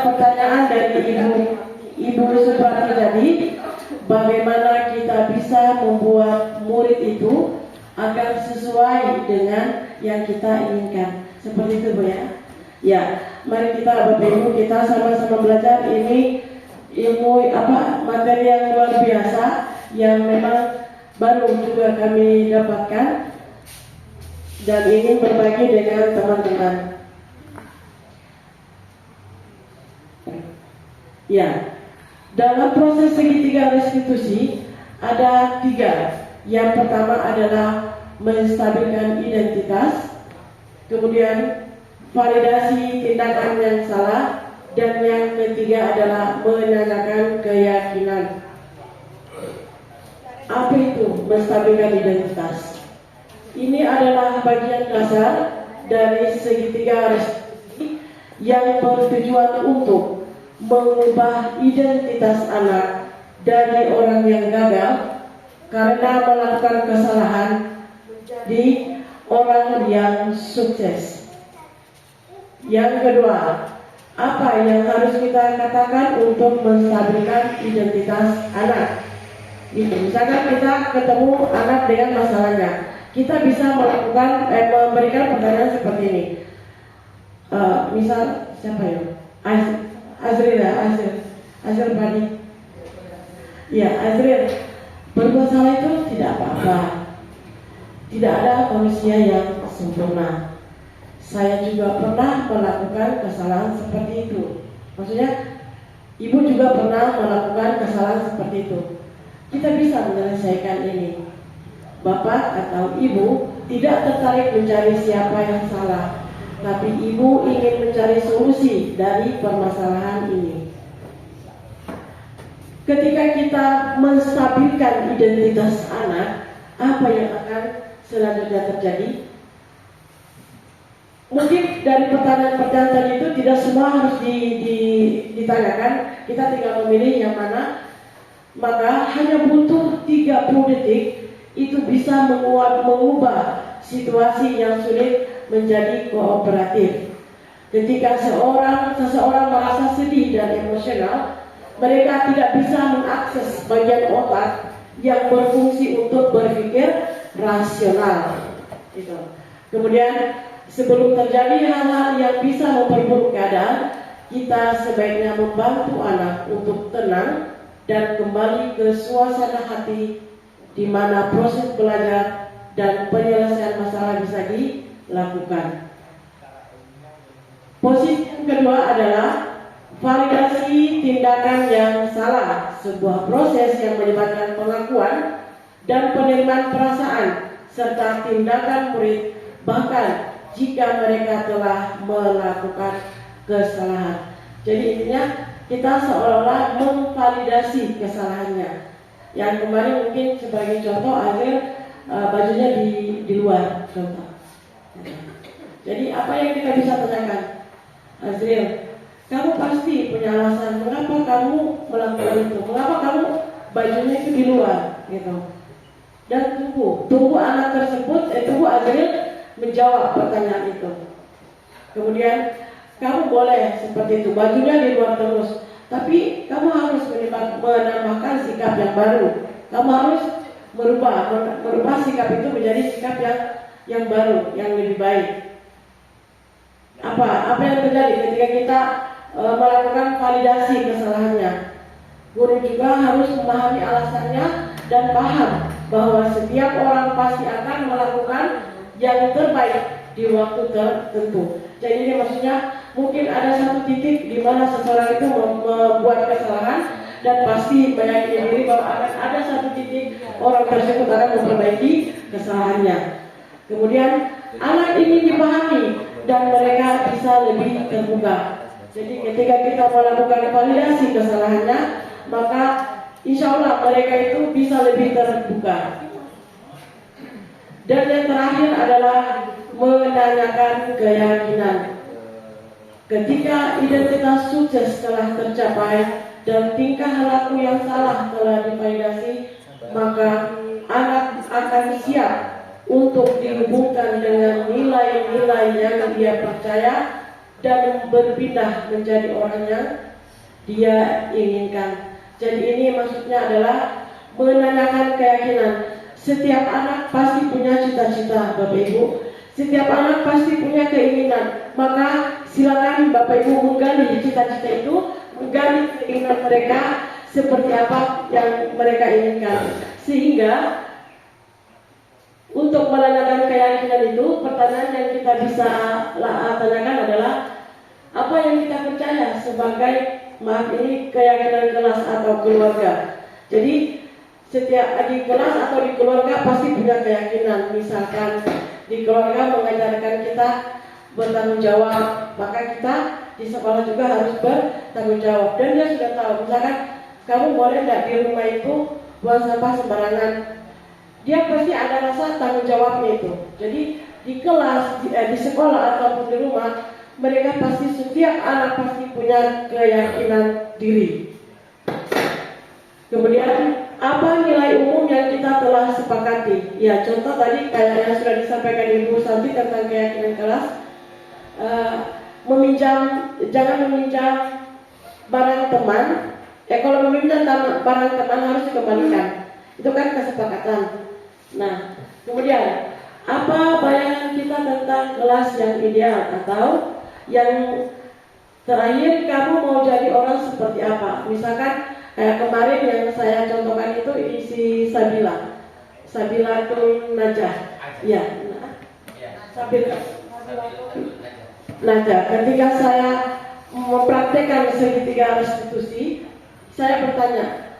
[SPEAKER 5] pertanyaan dari Ibu Suprati tadi, bagaimana kita bisa membuat murid itu agar sesuai dengan yang kita inginkan. Seperti itu, Bu ya. Ya, mari kita Bapak Ibu kita sama-sama belajar. Ini ilmu materi yang luar biasa yang memang baru juga kami dapatkan dan ingin berbagi dengan teman-teman. Ya, dalam proses segitiga restitusi ada 3. Yang pertama adalah menstabilkan identitas, kemudian validasi tindakan yang salah, dan yang ketiga adalah menanyakan keyakinan. Apa itu menstabilkan identitas? Ini adalah bagian dasar dari segitiga restitusi yang bertujuan untuk mengubah identitas anak dari orang yang gagal karena melakukan kesalahan menjadi orang yang sukses. Yang kedua, apa yang harus kita katakan untuk menstabilkan identitas anak? Misalkan kita ketemu anak dengan masalahnya, kita bisa melakukan memberikan pertanyaan seperti ini. Misal siapa ya? Azril Bani. Ya, Azril, berbuat salah itu tidak apa-apa. Tidak ada manusia yang sempurna. Saya juga pernah melakukan kesalahan seperti itu. Maksudnya, ibu juga pernah melakukan kesalahan seperti itu. Kita bisa menyelesaikan ini. Bapak atau ibu tidak tertarik mencari siapa yang salah, tapi ibu ingin mencari solusi dari permasalahan ini. Ketika kita menstabilkan identitas anak, apa yang akan selanjutnya terjadi? Mungkin dari pertanyaan-pertanyaan tadi itu tidak semua harus ditanyakan. Kita tinggal memilih yang mana. Maka hanya butuh 30 detik itu bisa mengubah situasi yang sulit menjadi kooperatif. Ketika seseorang merasa sedih dan emosional, mereka tidak bisa mengakses bagian otak yang berfungsi untuk berpikir rasional. Gitu. Kemudian sebelum terjadi hal-hal yang bisa memperburuk keadaan, kita sebaiknya membantu anak untuk tenang dan kembali ke suasana hati di mana proses belajar dan penyelesaian masalah bisa dilakukan. Posisi yang kedua adalah validasi tindakan yang salah, sebuah proses yang melibatkan pengakuan dan penerimaan perasaan serta tindakan murid bahkan jika mereka telah melakukan kesalahan. Jadi intinya kita seolah-olah memvalidasi kesalahannya. Yang kemarin mungkin sebagai contoh Azril bajunya di luar contoh. Jadi apa yang kita bisa tanyakan? Azril, kamu pasti punya alasan mengapa kamu melakukan itu, mengapa kamu bajunya itu di luar, gitu. Dan tunggu anak tersebut, tunggu Azril menjawab pertanyaan itu. Kemudian kamu boleh seperti itu, bajunya di luar terus, tapi kamu harus menambahkan sikap yang baru. Kamu harus merubah sikap itu menjadi sikap yang baru, yang lebih baik. Apa yang terjadi ketika kita melakukan validasi kesalahannya? Guru juga harus memahami alasannya dan paham bahwa setiap orang pasti akan melakukan yang terbaik di waktu tertentu. Jadi ini maksudnya mungkin ada satu titik di mana seseorang itu membuat kesalahan dan pasti meyakini diri bahwa akan ada satu titik orang tersebut akan memperbaiki kesalahannya. Kemudian anak ini dipahami dan mereka bisa lebih terbuka. Jadi ketika kita melakukan validasi kesalahannya, maka insya Allah mereka itu bisa lebih terbuka. Dan yang terakhir adalah menanyakan keyakinan. Ketika identitas sukses telah tercapai dan tingkah laku yang salah telah divalidasi, maka anak akan siap untuk dihubungkan dengan nilai-nilai yang dia percaya dan berpindah menjadi orang yang dia inginkan. Jadi ini maksudnya adalah menanyakan keyakinan. Setiap anak pasti punya cita-cita, Bapak Ibu. Setiap anak pasti punya keinginan. Maka silakan Bapak Ibu menggali cita-cita itu, menggali keinginan mereka seperti apa yang mereka inginkan. Sehingga untuk menanyakan keyakinan itu, pertanyaan yang kita bisa tanyakan adalah apa yang kita percaya sebagai keyakinan kelas atau keluarga. Jadi setiap di kelas atau di keluarga pasti punya keyakinan. Misalkan di keluarga mengajarkan kita bertanggung jawab, maka kita di sekolah juga harus bertanggung jawab. Dan dia sudah tahu, misalkan kamu boleh tidak di rumah itu buang sampah sembarangan. Dia pasti ada rasa tanggung jawabnya itu. Jadi di kelas, di sekolah ataupun di rumah, mereka pasti setiap anak pasti punya keyakinan diri. Kemudian apa nilai umum yang kita telah sepakati? Ya, contoh tadi kayak yang sudah disampaikan Ibu Santi tentang keyakinan kelas, jangan meminjam barang teman. Kalau meminjam barang teman harus dikembalikan. Itu kan kesepakatan. Nah, kemudian apa bayangan kita tentang kelas yang ideal atau yang terakhir kamu mau jadi orang seperti apa? Misalkan kemarin yang saya contohkan itu isi Sabila Najah. Ya, Sabila Najah. Ketika saya mempraktekkan segitiga restitusi, saya bertanya,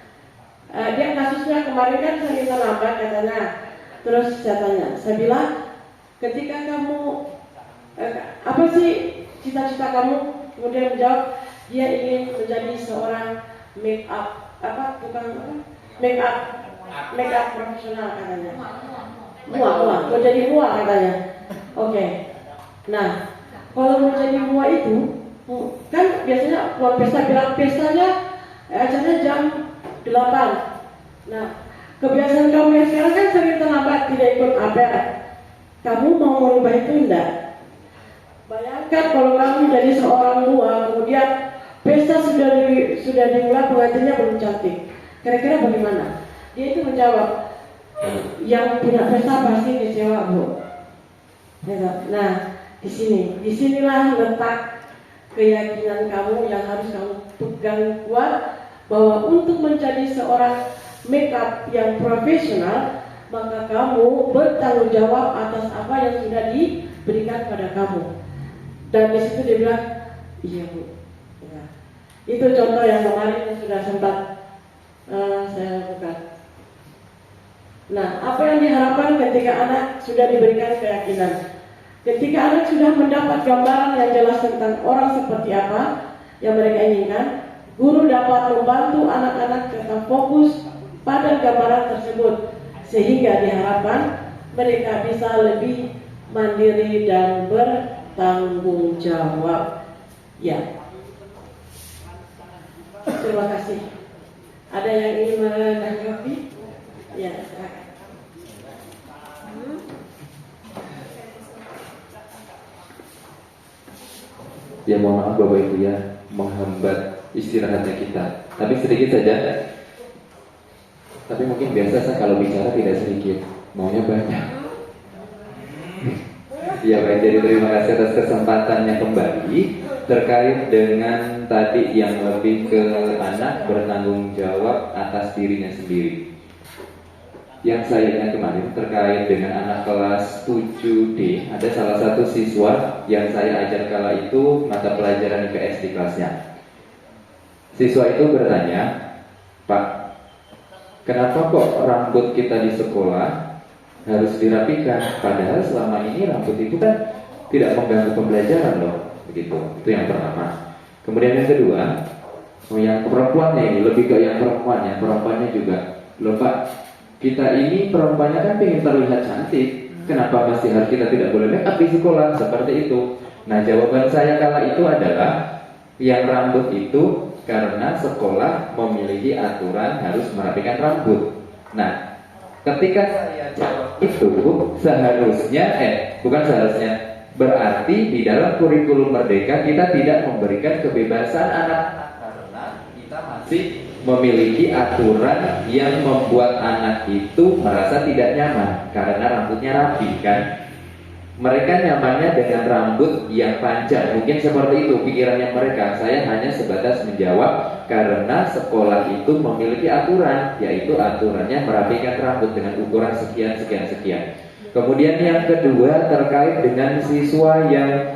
[SPEAKER 5] dia kasusnya kemarin kan saya minta nambah katanya. Terus saya tanya, saya bilang, ketika kamu apa sih cita-cita kamu? Kemudian menjawab, dia ingin menjadi seorang make up profesional katanya. Mua, menjadi mua katanya. Oke. Nah, kalau menjadi mua itu kan biasanya kalau pesta bilang pestanya acaranya jam 8. Nah, kebiasaan kamu yang sekarang kan sering terlambat, tidak ikut apel. Kamu mau merubah itu enggak? Bayangkan kalau kamu jadi seorang mua, kemudian pesta sudah dimulai, pengantinnya belum cantik. Kira-kira bagaimana? Dia itu menjawab, yang punya pesta pasti kecewa, Bu. Nah, disinilah letak keyakinan kamu yang harus kamu pegang kuat, bahwa untuk menjadi seorang makeup yang profesional, maka kamu bertanggung jawab atas apa yang sudah diberikan pada kamu. Dan di situ dia bilang, iya Bu. Ya. Itu contoh yang kemarin yang sudah sempat saya lakukan. Nah, apa yang diharapkan ketika anak sudah diberikan keyakinan? Ketika anak sudah mendapat gambaran yang jelas tentang orang seperti apa yang mereka inginkan, guru dapat membantu anak-anak tetap fokus pada gambaran tersebut, sehingga diharapkan mereka bisa lebih mandiri dan bertanggung jawab. Ya, terima kasih. Ada yang ingin menanggapi? Ya, silakan.
[SPEAKER 8] Ya, mohon maaf Bapak Ibu ya, menghambat istirahatnya kita. Tapi sedikit saja. Tapi mungkin biasa saya kalau bicara tidak sedikit, maunya banyak. Ya baik, jadi terima kasih atas kesempatannya kembali terkait dengan tadi yang lebih ke anak bertanggung jawab atas dirinya sendiri. Yang saya ingat kemarin terkait dengan anak kelas 7D, ada salah satu siswa yang saya ajar kala itu mata pelajaran IPS di kelasnya. Siswa itu bertanya, kenapa kok rambut kita di sekolah harus dirapikan, padahal selama ini rambut itu kan tidak mengganggu pembelajaran loh, begitu. Itu yang pertama. Kemudian yang kedua, yang perempuannya ini lebih ke yang perempuannya juga. Loh Pak, kita ini perempuannya kan ingin terlihat cantik, kenapa pasti harus kita tidak boleh make up di sekolah seperti itu? Nah, jawaban saya kala itu adalah yang rambut itu karena sekolah memiliki aturan harus merapikan rambut. Nah, ketika saya jawab itu bukan seharusnya, berarti di dalam kurikulum Merdeka kita tidak memberikan kebebasan anak-anak karena kita masih memiliki aturan yang membuat anak itu merasa tidak nyaman karena rambutnya rapi kan. Mereka nyamannya dengan rambut yang panjang, mungkin seperti itu pikirannya mereka. Saya hanya sebatas menjawab karena sekolah itu memiliki aturan, yaitu aturannya merapikan rambut dengan ukuran sekian. Kemudian yang kedua terkait dengan siswa yang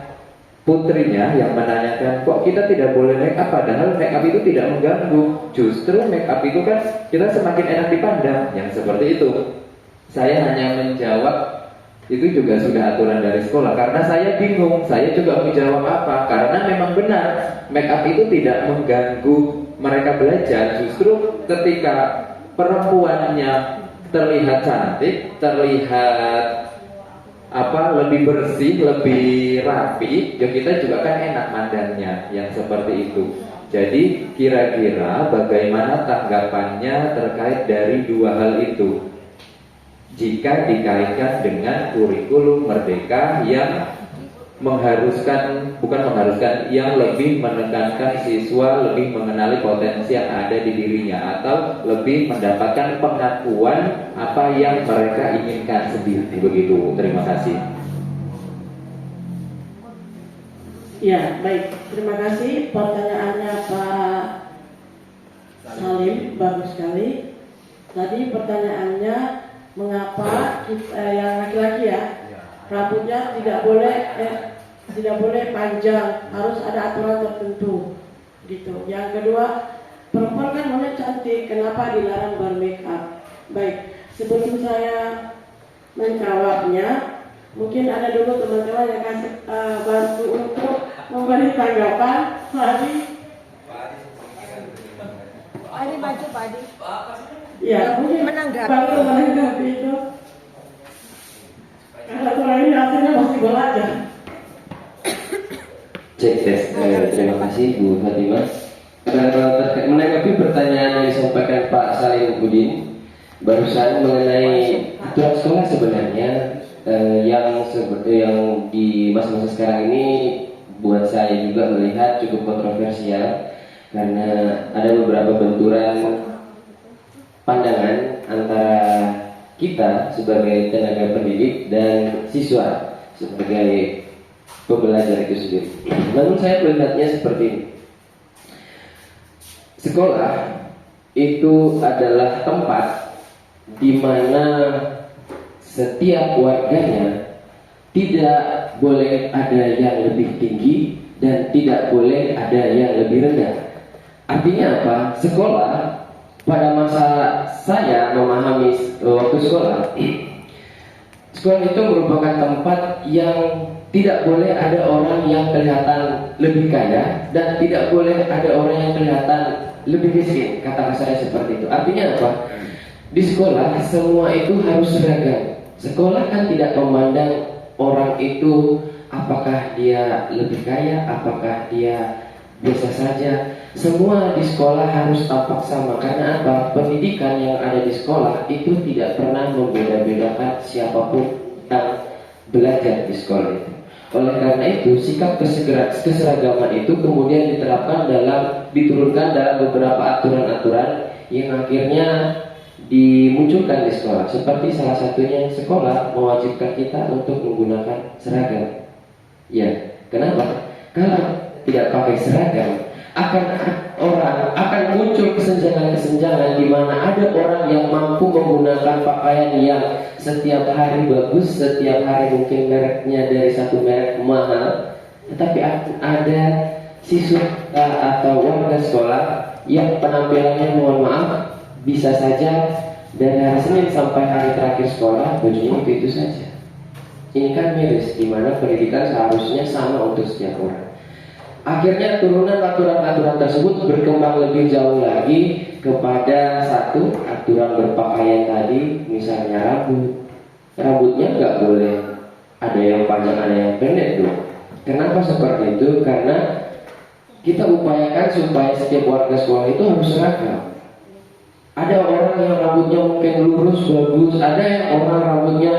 [SPEAKER 8] putrinya yang menanyakan, kok kita tidak boleh make up, padahal make up itu tidak mengganggu. Justru make up itu kan kita semakin enak dipandang, yang seperti itu. Saya hanya menjawab itu juga sudah aturan dari sekolah, karena saya bingung, saya juga mau jawab apa, karena memang benar make up itu tidak mengganggu mereka belajar. Justru ketika perempuannya terlihat cantik, terlihat lebih bersih, lebih rapi, ya kita juga kan enak mandangnya, yang seperti itu. Jadi kira-kira bagaimana tanggapannya terkait dari dua hal itu jika dikaitkan dengan kurikulum Merdeka yang yang lebih menekankan siswa lebih mengenali potensi yang ada di dirinya, atau lebih mendapatkan pengakuan apa yang mereka inginkan sendiri, begitu. Terima kasih.
[SPEAKER 5] Ya, baik. Terima kasih pertanyaannya Pak Salim, bagus sekali. Tadi pertanyaannya, mengapa kita, yang laki-laki ya, rambutnya tidak boleh panjang, harus ada aturan tertentu, gitu. Yang kedua, perempuan kan maunya cantik, kenapa dilarang bermake up? Baik, sebelum saya menjawabnya, mungkin ada dulu teman-teman yang kasih bantu untuk memberi tanggapan. Pak Adi maju, Pak Adi. Ya, mungkin baru menanggapi itu. Karena orang ini hasilnya masih belajar.
[SPEAKER 2] Cek tes. Terima kasih Bu Fatimah. Menanggapi pertanyaan yang disampaikan Pak Salim Udin barusan mengenai aturan sekolah, sebenarnya yang di masa-masa sekarang ini buat saya juga melihat cukup kontroversial, karena ada beberapa benturan pandangan antara kita sebagai tenaga pendidik dan siswa sebagai pembelajar itu sendiri. Namun saya melihatnya seperti ini. Sekolah itu adalah tempat di mana setiap warganya tidak boleh ada yang lebih tinggi dan tidak boleh ada yang lebih rendah. Artinya apa? Sekolah, pada masa saya memahami waktu sekolah itu merupakan tempat yang tidak boleh ada orang yang kelihatan lebih kaya dan tidak boleh ada orang yang kelihatan lebih miskin, kata kasarnya seperti itu. Artinya apa? Di sekolah semua itu harus seragam. Sekolah kan tidak memandang orang itu apakah dia lebih kaya, apakah dia biasa saja. Semua di sekolah harus tampak sama. Karena apa? Pendidikan yang ada di sekolah itu tidak pernah membeda-bedakan siapapun yang belajar di sekolah itu. Oleh karena itu, sikap keseragaman itu kemudian diturunkan dalam beberapa aturan-aturan yang akhirnya dimunculkan di sekolah. Seperti salah satunya sekolah mewajibkan kita untuk menggunakan seragam. Ya, kenapa? Kalau tidak pakai seragam, akan muncul kesenjangan-kesenjangan di mana ada orang yang mampu menggunakan pakaian yang setiap hari bagus, setiap hari mungkin mereknya dari satu merek mahal, tetapi ada siswa atau warga sekolah yang penampilannya mohon maaf bisa saja dari hari Senin sampai hari terakhir sekolah bajunya itu saja. Ini kan miris, di mana pendidikan seharusnya sama untuk setiap orang. Akhirnya turunan aturan-aturan tersebut berkembang lebih jauh lagi kepada satu aturan berpakaian tadi, misalnya rambutnya nggak boleh ada yang panjang ada yang pendek tuh. Kenapa seperti itu? Karena kita upayakan supaya setiap warga sekolah itu harus seragam. Ada orang yang rambutnya mungkin lurus bagus, ada yang orang rambutnya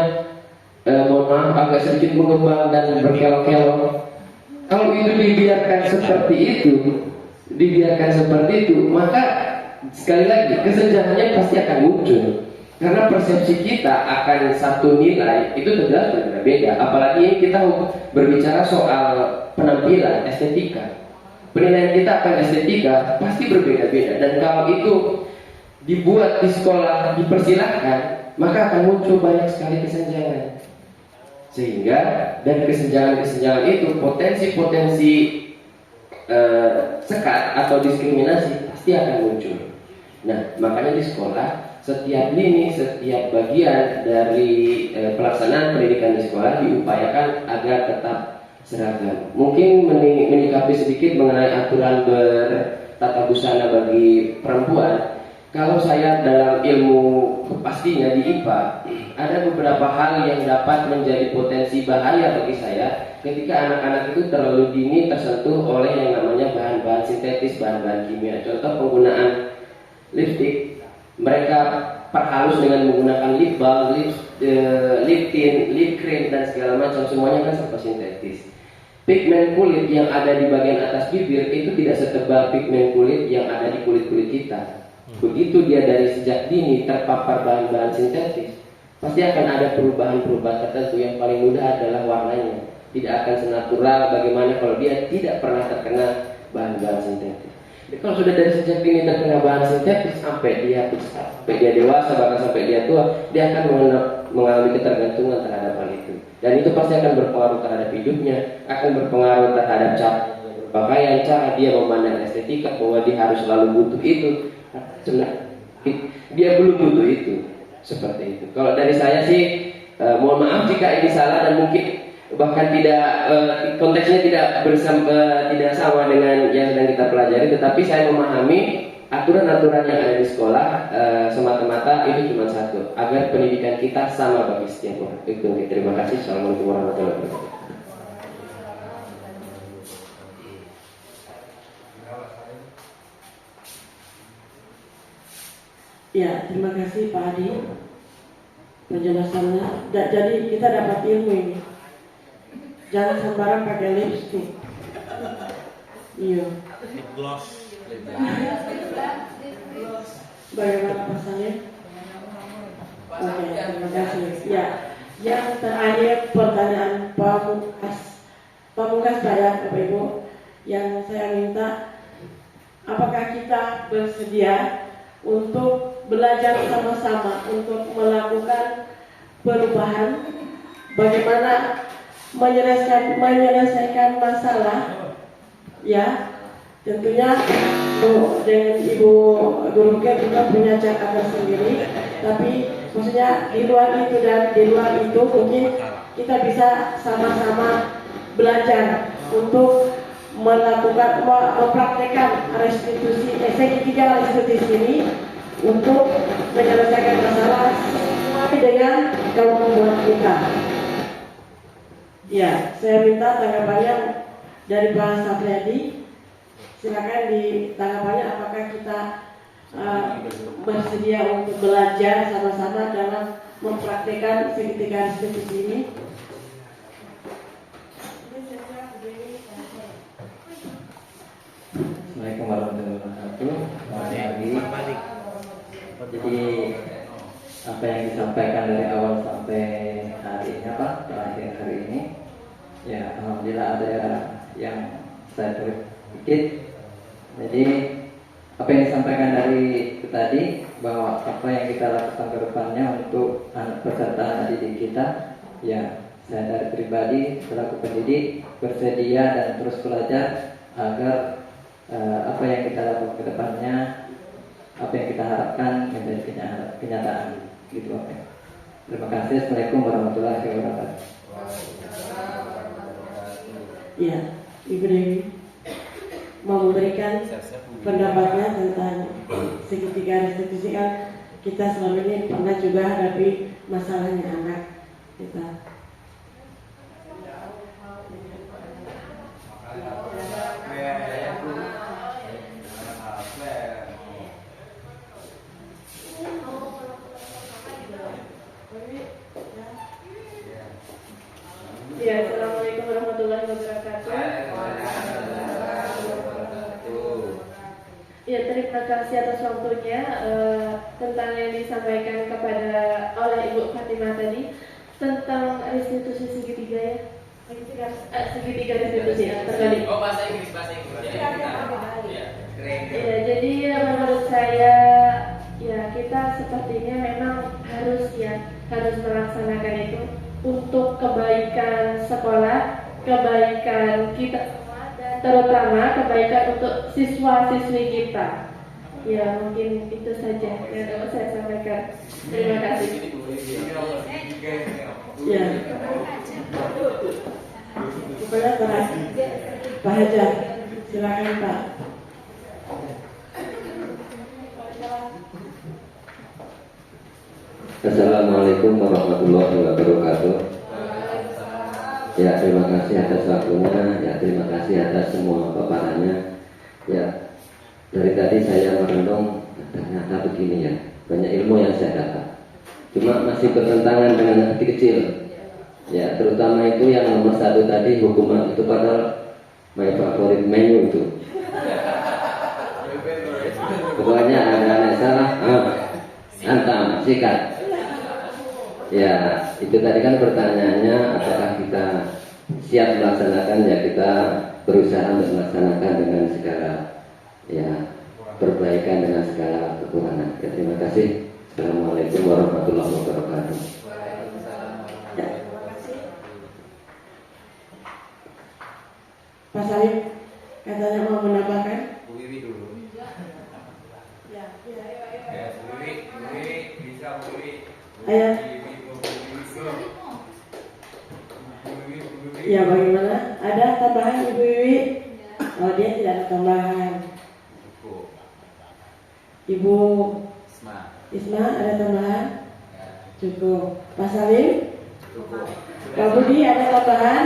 [SPEAKER 2] mohon maaf agak sedikit mengembang dan berkelok-kelok. Kalau itu dibiarkan seperti itu, maka sekali lagi kesenjangannya pasti akan muncul. Karena persepsi kita akan satu nilai itu jelas berbeda. Apalagi kita berbicara soal penampilan, estetika. Penilaian kita akan estetika pasti berbeda-beda. Dan kalau itu dibuat di sekolah dipersilahkan, maka akan muncul banyak sekali kesenjangan. Sehingga dari kesenjangan-kesenjangan itu potensi-potensi sekat atau diskriminasi pasti akan muncul. Nah, makanya di sekolah setiap lini, setiap bagian dari pelaksanaan pendidikan di sekolah diupayakan agar tetap seragam. Mungkin menyikapi sedikit mengenai aturan bertata busana bagi perempuan. Kalau saya dalam ilmu pastinya di IPA, ada beberapa hal yang dapat menjadi potensi bahaya bagi saya ketika anak-anak itu terlalu dini tersentuh oleh yang namanya bahan-bahan sintetis, bahan-bahan kimia. Contoh penggunaan lipstick, mereka perhalus dengan menggunakan lip balm, lip tint, lip cream dan segala macam, semuanya kan serba sintetis. Pigmen kulit yang ada di bagian atas bibir itu tidak setebal pigmen kulit yang ada di kulit-kulit kita. Begitu dia dari sejak dini terpapar bahan-bahan sintetis, pasti akan ada perubahan-perubahan tertentu. Yang paling mudah adalah warnanya. Tidak akan senatural bagaimana kalau dia tidak pernah terkena bahan-bahan sintetis. Jadi kalau sudah dari sejak dini terkena bahan sintetis sampai dia besar, sampai dia dewasa, bahkan sampai dia tua, dia akan mengalami ketergantungan terhadap hal itu. Dan itu pasti akan berpengaruh terhadap hidupnya, akan berpengaruh terhadap cara berpakaian, cara dia memandang estetika, bahwa dia harus selalu butuh itu. Dia belum butuh itu, seperti itu. Kalau dari saya sih, mohon maaf jika ini salah dan mungkin bahkan tidak konteksnya tidak sama dengan yang sedang kita pelajari, tetapi saya memahami aturan-aturan yang ada di sekolah semata-mata itu cuma satu, agar pendidikan kita sama bagi setiap orang. Itu. Terima kasih. Assalamualaikum warahmatullahi wabarakatuh.
[SPEAKER 5] Ya, terima kasih Pak Adi penjelasannya. Jadi kita dapat ilmu ini. Jangan sembarang pakai lipstick. Iya.
[SPEAKER 12] Gloss.
[SPEAKER 5] Bagaimana Pak Salim? Oke, terima kasih. Ya, yang terakhir pertanyaan Pamungkas saya Bapak Ibu, yang saya minta, apakah kita bersedia untuk belajar sama-sama untuk melakukan perubahan, bagaimana menyelesaikan masalah, ya tentunya dengan Ibu Guru juga punya cara tersendiri, tapi maksudnya di luar itu dan di luar itu mungkin kita bisa sama-sama belajar untuk mempraktekkan segitiga restitusi ini untuk menyelesaikan masalah dengan kaum membuat kita. Ya, saya minta tanggapannya dari Pak Sapriyadi. Silakan di tanggapannya apakah kita bersedia untuk belajar sama-sama dalam mempraktekkan segitiga restitusi ini.
[SPEAKER 8] Assalamualaikum warahmatullahi wabarakatuh. Selamat pagi. Jadi apa yang disampaikan dari awal sampai hari ini terakhir hari ini, ya alhamdulillah ada yang saya tulis sedikit. Jadi apa yang disampaikan dari itu tadi, bahwa apa yang kita lakukan ke depannya untuk anak peserta didik kita, ya saya dari pribadi selaku pendidik bersedia dan terus belajar agar apa yang kita lakukan ke depannya
[SPEAKER 2] apa yang kita harapkan menjadi kenyataan gitu Pak. Terima kasih. Assalamualaikum warahmatullahi wabarakatuh.
[SPEAKER 5] Ya, Ibu Dewi mau memberikan pendapatnya tentang segitiga restitusi. Kan kita selama ini pernah juga hadapi masalahnya anak kita.
[SPEAKER 11] Ya, Assalamualaikum warahmatullahi wabarakatuh. Ya, terima kasih atas waktunya tentang yang disampaikan oleh Ibu Fatimah tadi tentang restitusi segitiga ya. Segitiga restitusi ya, terbalik.
[SPEAKER 9] Oh, bahasa Inggris.
[SPEAKER 11] Ya, jadi menurut saya ya kita sepertinya memang harus melaksanakan itu untuk kebaikan sekolah, kebaikan kita semua, dan terutama kebaikan untuk siswa-siswi kita. Ya, mungkin itu saja yang dapat saya sampaikan. Terima kasih.
[SPEAKER 5] Ya. Kepada Pak Hajar, silakan Pak.
[SPEAKER 2] Assalamualaikum warahmatullahi wabarakatuh. Ya, terima kasih atas waktunya. Ya, terima kasih atas semua paparannya. Ya, dari tadi saya merenung, ternyata begini ya, banyak ilmu yang saya dapat. Cuma masih bertentangan dengan hati kecil. Ya, terutama itu yang nomor 1 tadi, hukuman itu padahal my favorite menu itu. Pokoknya ada salah, hantam, sikat. Ya, itu tadi kan pertanyaannya apakah kita siap melaksanakan. Ya, kita berusaha untuk melaksanakan dengan segala ya perbaikan, dengan segala kekurangan. Ya, terima kasih. Assalamualaikum warahmatullahi wabarakatuh.
[SPEAKER 5] Ya. Pak Salim katanya mau menambahkan.
[SPEAKER 9] Bu Wiwi dulu.
[SPEAKER 5] Ya,
[SPEAKER 9] Bu Wiwi bisa Bu Wiwi.
[SPEAKER 5] Ayo. Ya, bagaimana? Ada tambahan Ibu Wiwi? Oh, dia tidak ada tambahan. Ibu Isma ada tambahan? Cukup. Pak Salim? Pak Budi ada tambahan?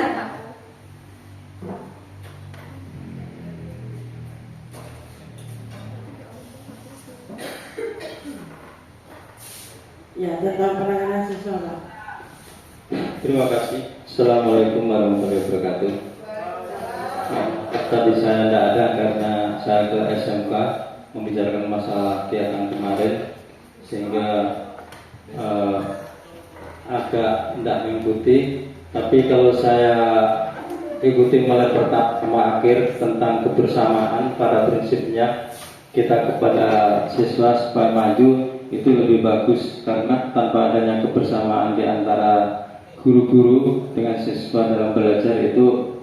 [SPEAKER 5] Ya, tentang penanganan siswa, Pak.
[SPEAKER 4] Terima kasih. Assalamualaikum warahmatullahi wabarakatuh. Tadi saya tidak ada karena saya ke SMK membicarakan masalah kegiatan kemarin, sehingga agak tidak mengikuti. Tapi kalau saya ikuti mulai pertama akhir tentang kebersamaan, pada prinsipnya kita kepada siswa supaya maju itu lebih bagus, karena tanpa adanya kebersamaan di antara guru-guru dengan siswa dalam belajar itu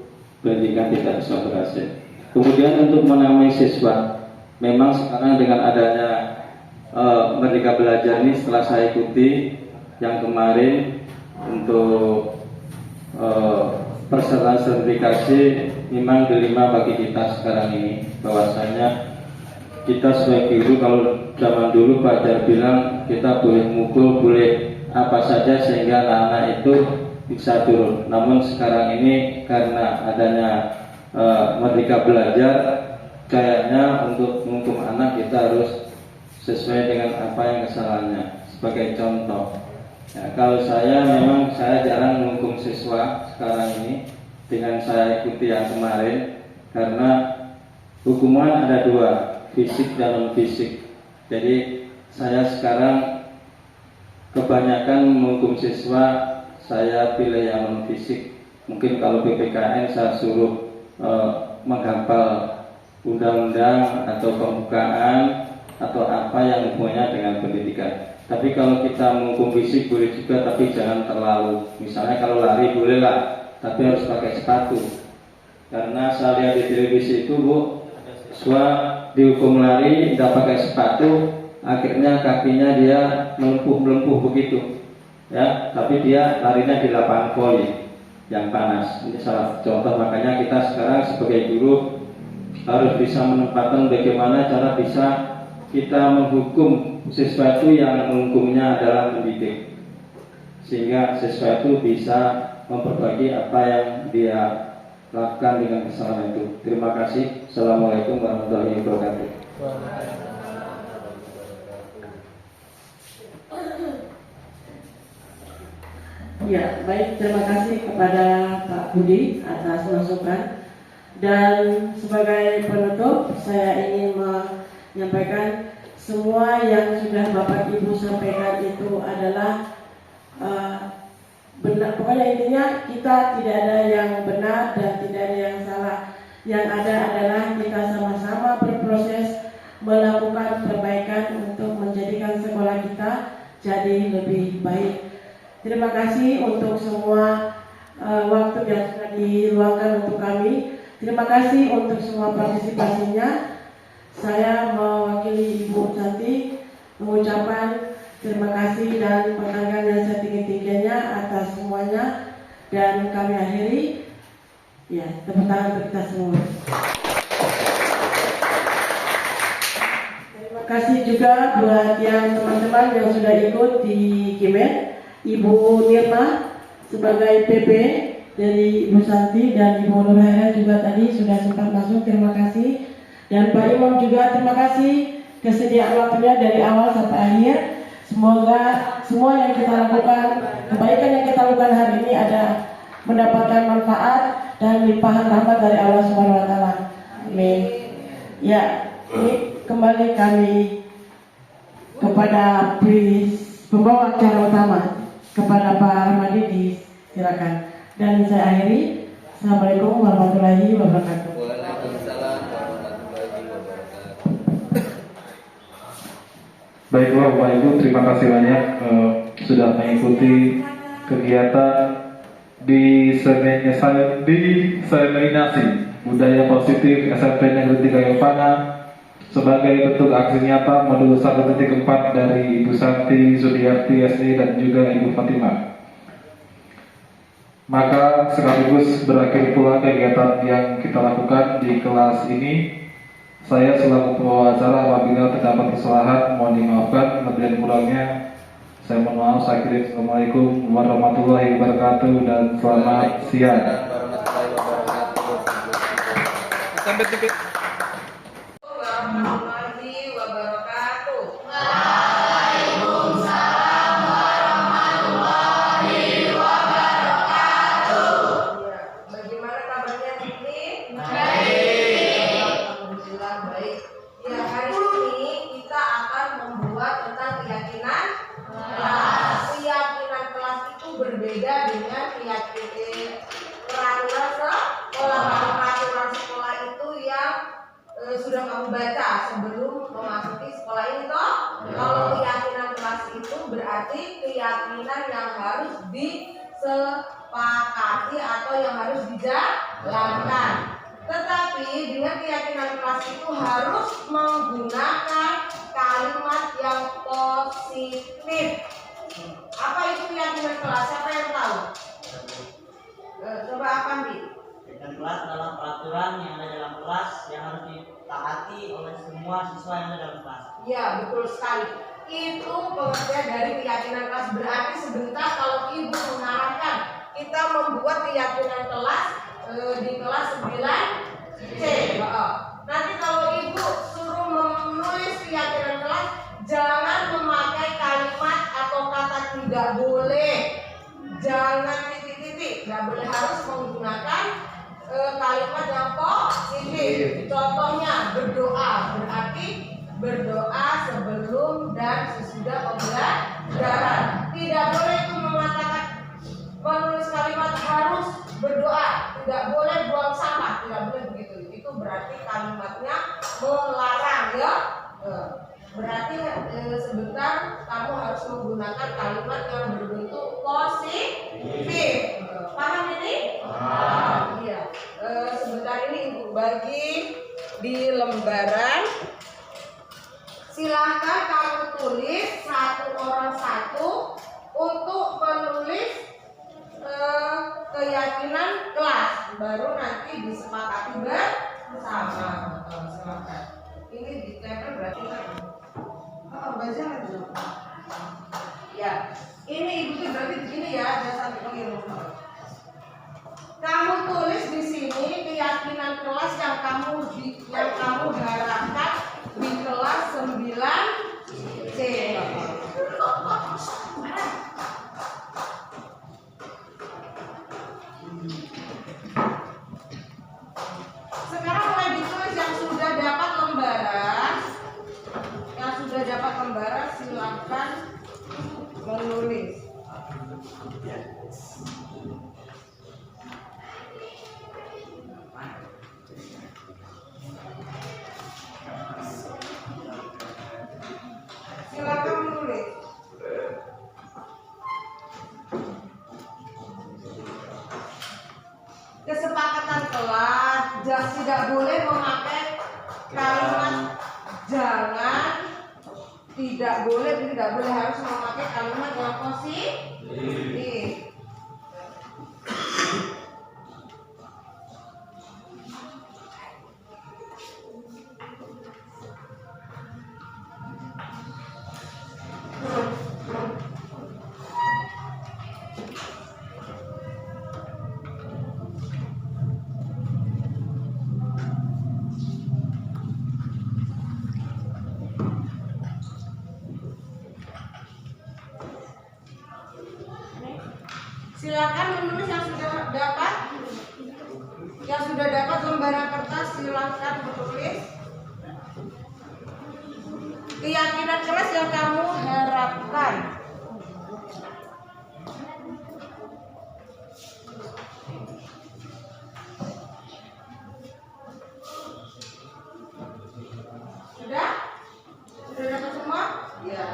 [SPEAKER 4] pendidikan tidak bisa berhasil. Kemudian untuk menamai siswa, memang sekarang dengan adanya Merdeka Belajar ini, setelah saya ikuti yang kemarin untuk persyaratan sertifikasi, memang dilema bagi kita sekarang ini, bahwasanya kita sebagai guru, kalau zaman dulu Pak Jar bilang kita boleh mukul, boleh apa saja sehingga anak-anak itu bisa turun. Namun sekarang ini karena adanya Merdeka Belajar, kayaknya untuk menghukum anak kita harus sesuai dengan apa yang kesalahannya. Sebagai contoh, ya, kalau saya memang saya jarang menghukum siswa sekarang ini dengan saya ikuti yang kemarin, karena hukuman ada 2, fisik dan non fisik. Jadi saya sekarang kebanyakan menghukum siswa, saya pilih yang non fisik. Mungkin kalau PPKN saya suruh menghafal undang-undang atau pembukaan atau apa yang hubungannya dengan pendidikan. Tapi kalau kita menghukum fisik boleh juga, tapi jangan terlalu. Misalnya kalau lari bolehlah, tapi harus pakai sepatu. Karena saya lihat di televisi itu, Bu, siswa dihukum lari tidak pakai sepatu, akhirnya kakinya dia melempuh begitu, ya. Tapi dia larinya di lapangan voli yang panas. Ini salah contoh. Makanya kita sekarang sebagai guru harus bisa menempatkan bagaimana cara bisa kita menghukum siswa itu yang menghukumnya adalah pendidik, sehingga siswa itu bisa memperbaiki apa yang dia lakukan dengan kesalahan itu. Terima kasih. Assalamualaikum warahmatullahi wabarakatuh.
[SPEAKER 5] Ya, baik, terima kasih kepada Pak Budi atas masukan. Dan sebagai penutup, saya ingin menyampaikan semua yang sudah Bapak Ibu sampaikan itu adalah benar. Pokoknya intinya kita tidak ada yang benar dan tidak ada yang salah. Yang ada adalah kita sama-sama berproses melakukan perbaikan untuk menjadikan sekolah kita jadi lebih baik. Terima kasih untuk semua waktu yang sudah diluangkan untuk kami. Terima kasih untuk semua partisipasinya. Saya mewakili Ibu Santi mengucapkan terima kasih dan penghargaan yang setinggi-tingginya atas semuanya. Dan kami akhiri. Ya, tepuk tangan untuk kita semua. Terima kasih juga buat yang teman-teman yang sudah ikut di Kimet. Ibu Nirma sebagai PP dari Ibu Santi dan Ibu Nurhera juga tadi sudah sempat masuk. Terima kasih. Dan Pak Imam juga terima kasih kesediaan waktunya dari awal sampai akhir. Semoga semua yang kita lakukan, kebaikan yang kita lakukan hari ini ada mendapatkan manfaat dan limpahan rahmat dari Allah Subhanahu wa taala. Amin. Ya, ini kembali kami kepada pembawa acara utama, kepada Pak Rahmadi, disilakan. Dan saya akhiri. Assalamualaikum warahmatullahi wabarakatuh.
[SPEAKER 2] Waalaikumsalam warahmatullahi wabarakatuh.
[SPEAKER 1] Baiklah Bapak Ibu, terima kasih banyak sudah mengikuti kegiatan di seminisasi budaya positif SMP Negeri 3 Yopana sebagai bentuk aksi nyata modul 1.4 dari Ibu Santi Sudiarti SD dan juga Ibu Fatimah. Maka sekaligus berakhir pula kegiatan yang kita lakukan di kelas ini. Saya selaku pembawa acara apabila terdapat kesalahan mohon dimaafkan, lebih dan kurangnya saya mohon maaf. Saya akhiri. Assalamualaikum warahmatullahi wabarakatuh dan selamat siang.
[SPEAKER 2] Sampai titik.
[SPEAKER 3] Warahmatullahi wabarakatuh.
[SPEAKER 12] Waalaikumsalam warahmatullahi wabarakatuh.
[SPEAKER 3] Ya, bagaimana kabarnya Fikri?
[SPEAKER 12] Baik.
[SPEAKER 3] Alhamdulillah baik. Ya, hari ini kita akan membuat tentang keyakinan kelas. Keyakinan kelas itu berbeda dengan peraturan sekolah. Peraturan sekolah itu yang sudah kamu baca sebelum memasuki sekolah ini toh. Kalau keyakinan kelas itu berarti keyakinan yang harus disepakati atau yang harus dijalankan. Tetapi dengan keyakinan kelas itu harus menggunakan kalimat yang positif. Apa itu keyakinan kelas? Siapa yang tahu? Coba apa nih?
[SPEAKER 13] Keyakinan kelas adalah peraturan yang ada dalam kelas yang harus ditaati oleh semua siswa yang ada dalam kelas.
[SPEAKER 3] Ya, betul sekali. Itu pengertian dari keyakinan kelas. Berarti sebentar kalau Ibu mengarahkan kita membuat keyakinan kelas di kelas 9C. Nanti kalau Ibu suruh menulis keyakinan kelas, jangan memakai kalimat atau kata tidak boleh, jangan titik-titik, nggak boleh, harus menggunakan kalimat yang positif. Contohnya berdoa, berarti berdoa sebelum dan sesudah pembelajaran. Tidak boleh itu mengatakan menulis kalimat harus berdoa, tidak boleh buang sampah, tidak boleh begitu. Itu berarti kalimatnya melarang ya. Berarti sebentar kamu harus menggunakan kalimat yang berbentuk positif. Paham ini? Iya. Sebentar ini Ibu bagi di lembaran. Silahkan kamu baru nanti disepakati bersama. Silakan. Ini ditempel berarti baca lagi. Ya, ini ibu tuh berarti begini ya, jangan sampai keliru. Kamu tulis di sini keyakinan kelas yang kamu harapkan di kelas 9C. Sekarang mulai ditulis yang sudah dapat lembaran. Yang sudah dapat lembaran silakan menulis. Silakan menulis. Kesepakatan kelas tidak boleh memakai kalimat jangan, tidak boleh harus memakai kalimat yang positif. Silakan menulis yang sudah dapat lembaran kertas, silakan menulis keyakinan kelas yang kamu harapkan. Sudah dapat semua? Ya.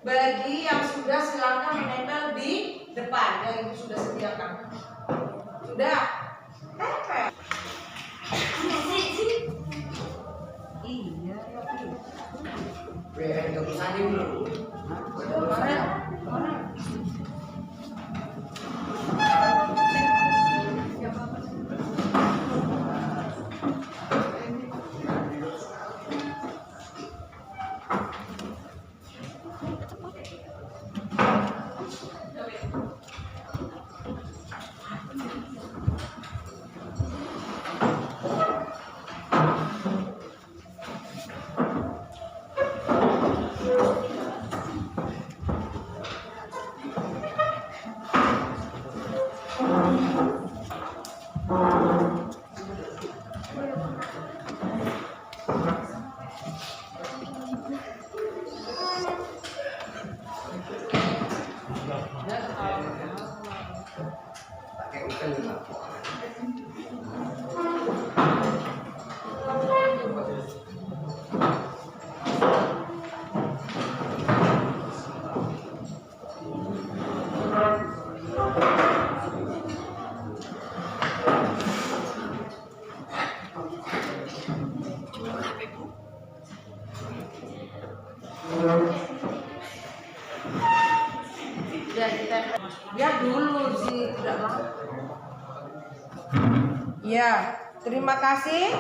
[SPEAKER 3] Bagi yang sudah silakan menempel di depan yang ibu sudah sediakan. Sudah? Tempel. Iya. Lihat dulu sih, tidak mau. Ya, terima kasih.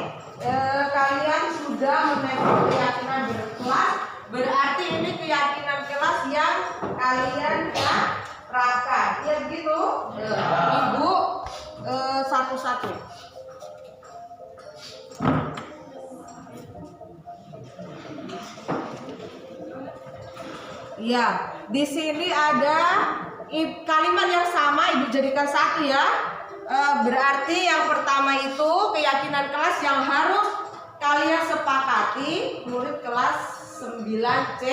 [SPEAKER 3] Kalian sudah menempel keyakinan berkelas. Berarti ini keyakinan kelas yang kalian harapkan. Ya begitu, Ibu. Satu-satu. Ya, di sini ada kalimat yang sama, Ibu jadikan satu ya. Berarti yang pertama itu keyakinan kelas yang harus kalian sepakati, murid kelas 9C.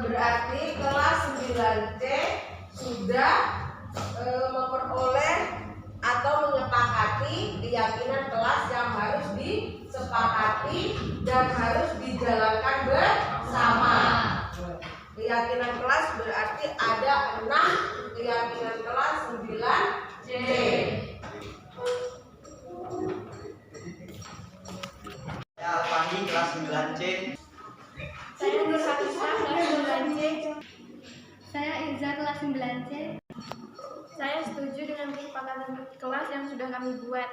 [SPEAKER 3] Berarti kelas 9C sudah memperoleh atau menyepakati keyakinan kelas yang harus disepakati dan harus dijalankan bersama. Keyakinan kelas berarti ada 6 keyakinan kelas 9C.
[SPEAKER 13] Saya Alfandi kelas 9C.
[SPEAKER 14] Saya Nur Hafizah kelas 9C. Saya Irza kelas 9C. Saya setuju dengan kesepakatan kelas yang sudah kami buat.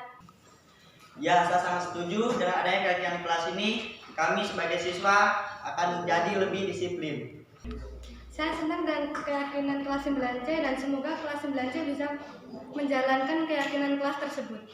[SPEAKER 13] Ya, saya sangat setuju dengan adanya keyakinan kelas ini. Kami sebagai siswa akan menjadi lebih disiplin.
[SPEAKER 14] Saya senang dengan keyakinan kelas 9C dan semoga kelas 9C bisa menjalankan keyakinan kelas tersebut.